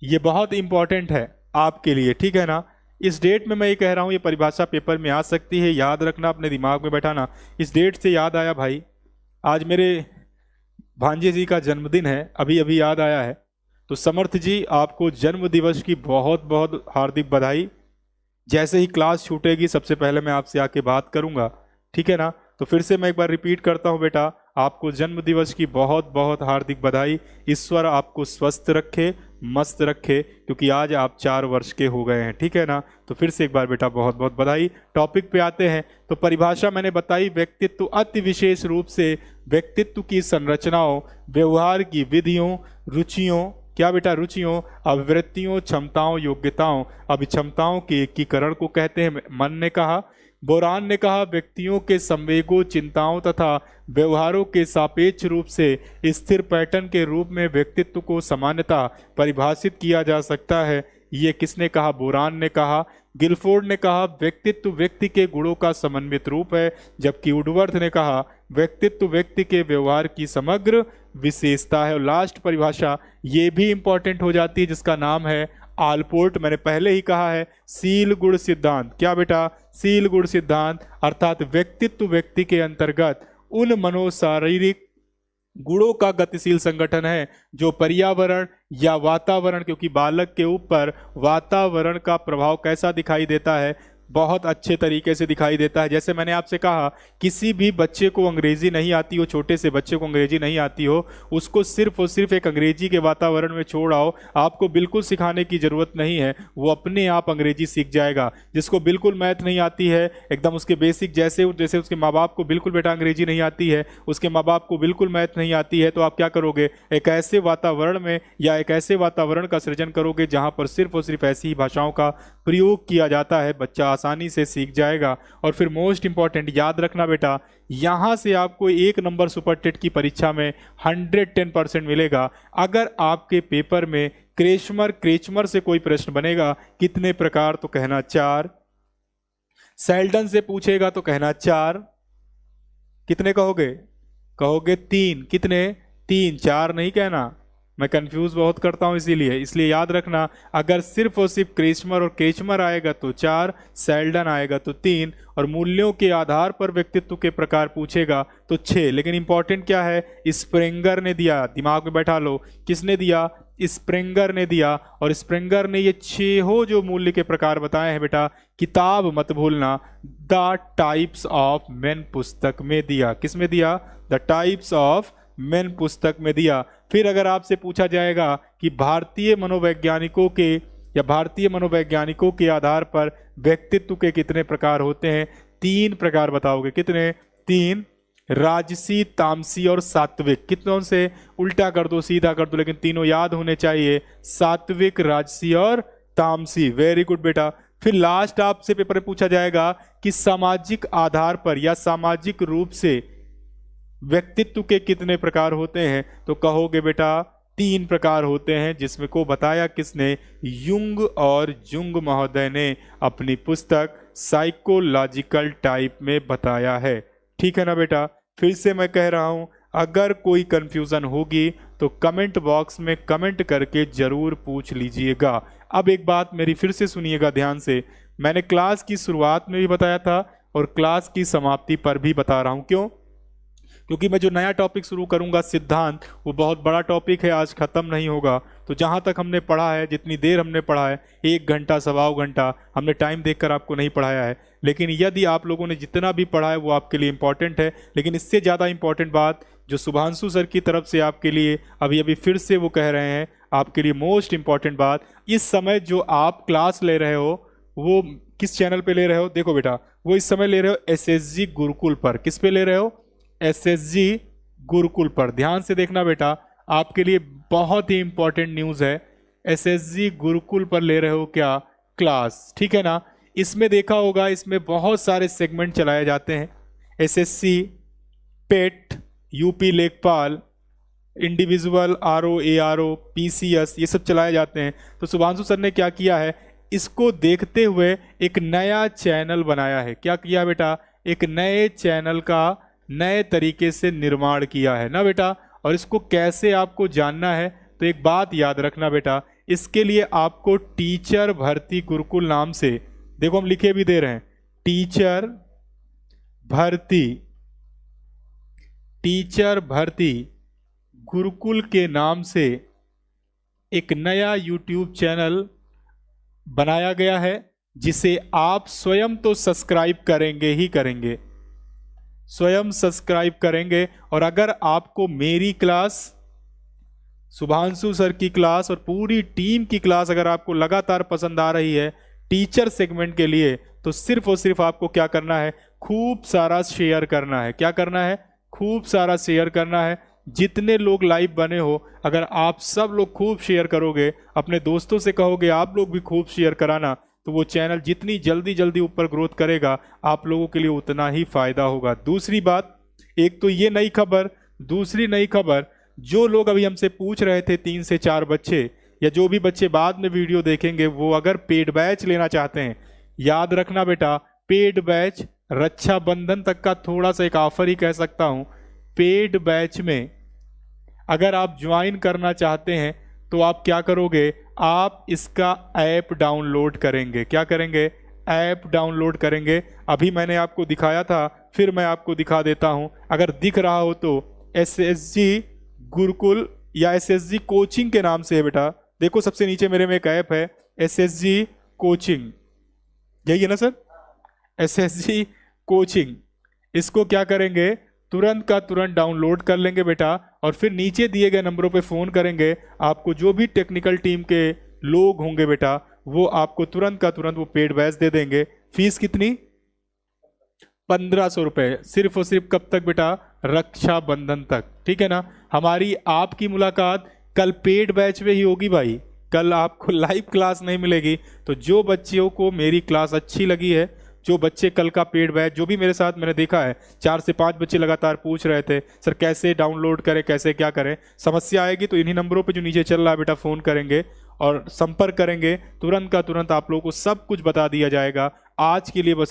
ये बहुत इंपॉर्टेंट है, आपके लिए, ठीक है ना। इस डेट में मैं ये कह रहा हूँ, ये परिभाषा पेपर में आ सकती है, याद रखना, अपने दिमाग में बैठाना। इस डेट से याद आया भाई, आज मेरे भांजे जी का जन्मदिन है, अभी अभी याद आया है। तो समर्थ जी, आपको जन्म दिवस की बहुत बहुत हार्दिक बधाई। जैसे ही क्लास छूटेगी सबसे पहले मैं आपसे आके बात करूंगा, ठीक है ना। तो फिर से मैं एक बार रिपीट करता हूं बेटा, आपको जन्म दिवस की बहुत बहुत हार्दिक बधाई। ईश्वर आपको स्वस्थ रखे, मस्त रखे, क्योंकि आज आप 4 वर्ष के हो गए हैं, ठीक है ना। तो फिर से एक बार बेटा बहुत बहुत बधाई। टॉपिक पे आते हैं। तो परिभाषा मैंने बताई, व्यक्तित्व अति विशेष रूप से व्यक्तित्व की संरचनाओं, व्यवहार की विधियों, रुचियों, क्या बेटा, रुचियों, अभिवृत्तियों, क्षमताओं, योग्यताओं, अभिक्षमताओं के एकीकरण को कहते हैं। मन ने कहा, बोरान ने कहा, व्यक्तियों के संवेगों, चिंताओं तथा व्यवहारों के सापेक्ष रूप से स्थिर पैटर्न के रूप में व्यक्तित्व को सामान्यतः परिभाषित किया जा सकता है। ये किसने कहा? बोरान ने कहा। गिलफोर्ड ने कहा, व्यक्तित्व व्यक्ति के गुणों का समन्वित रूप है, जबकि वुडवर्थ ने कहा, व्यक्तित्व व्यक्ति के व्यवहार की समग्र विशेषता है। और लास्ट परिभाषा ये भी इंपॉर्टेंट हो जाती है, जिसका नाम है आलपोर्ट। मैंने पहले ही कहा है, सील गुण सिद्धांत। क्या बेटा? सील गुण सिद्धांत, अर्थात व्यक्तित्व व्यक्ति के अंतर्गत उन मनोशारीरिक गुणों का गतिशील संगठन है जो पर्यावरण या वातावरण, क्योंकि बालक के ऊपर वातावरण का प्रभाव कैसा दिखाई देता है, बहुत अच्छे तरीके से दिखाई देता है। जैसे मैंने आपसे कहा, किसी भी बच्चे को अंग्रेजी नहीं आती हो, छोटे से बच्चे को अंग्रेजी नहीं आती हो, उसको सिर्फ और सिर्फ एक अंग्रेजी के वातावरण में छोड़ आओ, आपको बिल्कुल सिखाने की जरूरत नहीं है, वो अपने आप अंग्रेजी सीख जाएगा। जिसको बिल्कुल मैथ नहीं आती है, एकदम उसके बेसिक, जैसे उसके माँ बाप को बिल्कुल बेटा अंग्रेजी नहीं आती है, उसके माँ बाप को बिल्कुल मैथ नहीं आती है, तो आप क्या करोगे? एक ऐसे वातावरण में या एक ऐसे वातावरण का सृजन करोगे जहाँ पर सिर्फ और सिर्फ ऐसी ही भाषाओं का प्रयोग किया जाता है, बच्चा आसानी से सीख जाएगा। और फिर मोस्ट इंपॉर्टेंट याद रखना बेटा, यहां से आपको 1 नंबर सुपर टेट की परीक्षा में 110% मिलेगा अगर आपके पेपर में क्रेचमर से कोई प्रश्न बनेगा। कितने प्रकार? तो कहना 4। सेल्डन से पूछेगा तो कहना 4। कितने कहोगे? कहोगे 3। कितने? 3, 4 नहीं कहना। मैं कंफ्यूज बहुत करता हूं, इसलिए याद रखना, अगर सिर्फ और सिर्फ क्रेचमर आएगा तो 4, सेल्डन आएगा तो 3, और मूल्यों के आधार पर व्यक्तित्व के प्रकार पूछेगा तो 6। लेकिन इंपॉर्टेंट क्या है? स्प्रेंगर ने दिया, दिमाग में बैठा लो। किसने दिया? स्प्रेंगर ने दिया। और स्प्रेंगर ने ये 6 जो मूल्य के प्रकार बताए हैं बेटा, किताब मत भूलना, द टाइप्स ऑफ मेन पुस्तक में दिया। किस में दिया? द टाइप्स ऑफ मेन पुस्तक में दिया। फिर अगर आपसे पूछा जाएगा कि भारतीय मनोवैज्ञानिकों के आधार पर व्यक्तित्व के कितने प्रकार होते हैं? 3 प्रकार बताओगे। कितने? 3, राजसी, तामसी और सात्विक। कितनों से? उल्टा कर दो, सीधा कर दो, लेकिन तीनों याद होने चाहिए, सात्विक, राजसी और तामसी। वेरी गुड बेटा। फिर लास्ट आपसे पेपर में पूछा जाएगा कि सामाजिक आधार पर या सामाजिक रूप से व्यक्तित्व के कितने प्रकार होते हैं? तो कहोगे बेटा 3 प्रकार होते हैं, जिसमें को बताया किसने? युंग और जुंग महोदय ने अपनी पुस्तक साइकोलॉजिकल टाइप में बताया है। ठीक है ना बेटा? फिर से मैं कह रहा हूं, अगर कोई कंफ्यूजन होगी तो कमेंट बॉक्स में कमेंट करके जरूर पूछ लीजिएगा। अब एक बात मेरी फिर से सुनिएगा ध्यान से, मैंने क्लास की शुरुआत में भी बताया था और क्लास की समाप्ति पर भी बता रहा हूं। क्यों? क्योंकि मैं जो नया टॉपिक शुरू करूंगा सिद्धांत, वो बहुत बड़ा टॉपिक है, आज खत्म नहीं होगा। तो जहां तक हमने पढ़ा है, जितनी देर हमने पढ़ा है, 1 घंटा, 1.25 घंटा, हमने टाइम देखकर आपको नहीं पढ़ाया है। लेकिन यदि आप लोगों ने जितना भी पढ़ा है वो आपके लिए इंपॉर्टेंट है। लेकिन इससे ज़्यादा इंपॉर्टेंट बात जो शुभांशु सर की तरफ से आपके लिए अभी अभी फिर से वो कह रहे हैं, आपके लिए मोस्ट इंपॉर्टेंट बात, इस समय जो आप क्लास ले रहे हो वो किस चैनल पे ले रहे हो? देखो बेटा, वो इस समय ले रहे हो SSG गुरुकुल पर। किस पे ले रहे हो? SSG गुरुकुल पर। ध्यान से देखना बेटा, आपके लिए बहुत ही इंपॉर्टेंट न्यूज़ है। SSG गुरुकुल पर ले रहे हो क्या? क्लास। ठीक है ना? इसमें देखा होगा, इसमें बहुत सारे सेगमेंट चलाए जाते हैं। SSC, पेट, यूपी लेखपाल, इंडिविजुअल, RO, ARO, PCS, ये सब चलाए जाते हैं। तो शुभांशु सर ने क्या किया है, इसको देखते हुए एक नया चैनल बनाया है। क्या किया बेटा? एक नए चैनल का नए तरीके से निर्माण किया है ना बेटा। और इसको कैसे आपको जानना है, तो एक बात याद रखना बेटा, इसके लिए आपको टीचर भर्ती गुरुकुल नाम से, देखो हम लिखे भी दे रहे हैं, टीचर भर्ती गुरुकुल के नाम से एक नया YouTube चैनल बनाया गया है, जिसे आप स्वयं तो सब्सक्राइब करेंगे ही करेंगे, स्वयं सब्सक्राइब करेंगे। और अगर आपको मेरी क्लास, शुभांशु सर की क्लास और पूरी टीम की क्लास अगर आपको लगातार पसंद आ रही है टीचर सेगमेंट के लिए, तो सिर्फ और सिर्फ आपको क्या करना है, खूब सारा शेयर करना है। क्या करना है? खूब सारा शेयर करना है। जितने लोग लाइव बने हो, अगर आप सब लोग खूब शेयर करोगे, अपने दोस्तों से कहोगे आप लोग भी खूब शेयर कराना, तो वो चैनल जितनी जल्दी जल्दी ऊपर ग्रोथ करेगा, आप लोगों के लिए उतना ही फायदा होगा। दूसरी बात, एक तो ये नई खबर, दूसरी नई खबर, जो लोग अभी हमसे पूछ रहे थे 3 से 4 बच्चे, या जो भी बच्चे बाद में वीडियो देखेंगे, वो अगर पेड बैच लेना चाहते हैं, याद रखना बेटा, पेड बैच रक्षाबंधन तक का थोड़ा सा एक ऑफर ही कह सकता हूं। पेड बैच में अगर आप ज्वाइन करना चाहते हैं तो आप क्या करोगे, आप इसका ऐप डाउनलोड करेंगे। क्या करेंगे? ऐप डाउनलोड करेंगे। अभी मैंने आपको दिखाया था, फिर मैं आपको दिखा देता हूं। अगर दिख रहा हो तो SSG गुरुकुल या SSG कोचिंग के नाम से है बेटा। देखो सबसे नीचे मेरे में एक ऐप है SSG कोचिंग, यही है ना सर? SSG कोचिंग, इसको क्या करेंगे, तुरंत का तुरंत डाउनलोड कर लेंगे बेटा, और फिर नीचे दिए गए नंबरों पे फ़ोन करेंगे। आपको जो भी टेक्निकल टीम के लोग होंगे बेटा, वो आपको तुरंत का तुरंत वो पेड बैच दे देंगे। फीस कितनी? 1500 रुपये, सिर्फ और सिर्फ कब तक बेटा? रक्षाबंधन तक। ठीक है ना? हमारी आपकी मुलाकात कल पेड बैच में ही होगी भाई, कल आपको लाइव क्लास नहीं मिलेगी। तो जो बच्चों को मेरी क्लास अच्छी लगी है, जो बच्चे कल का पेड बैच, जो भी मेरे साथ मैंने देखा है 4 से 5 बच्चे लगातार पूछ रहे थे सर कैसे डाउनलोड करें, कैसे क्या करें, समस्या आएगी तो इन्हीं नंबरों पे जो नीचे चल रहा है बेटा फ़ोन करेंगे और संपर्क करेंगे, तुरंत का तुरंत आप लोगों को सब कुछ बता दिया जाएगा। आज के लिए बस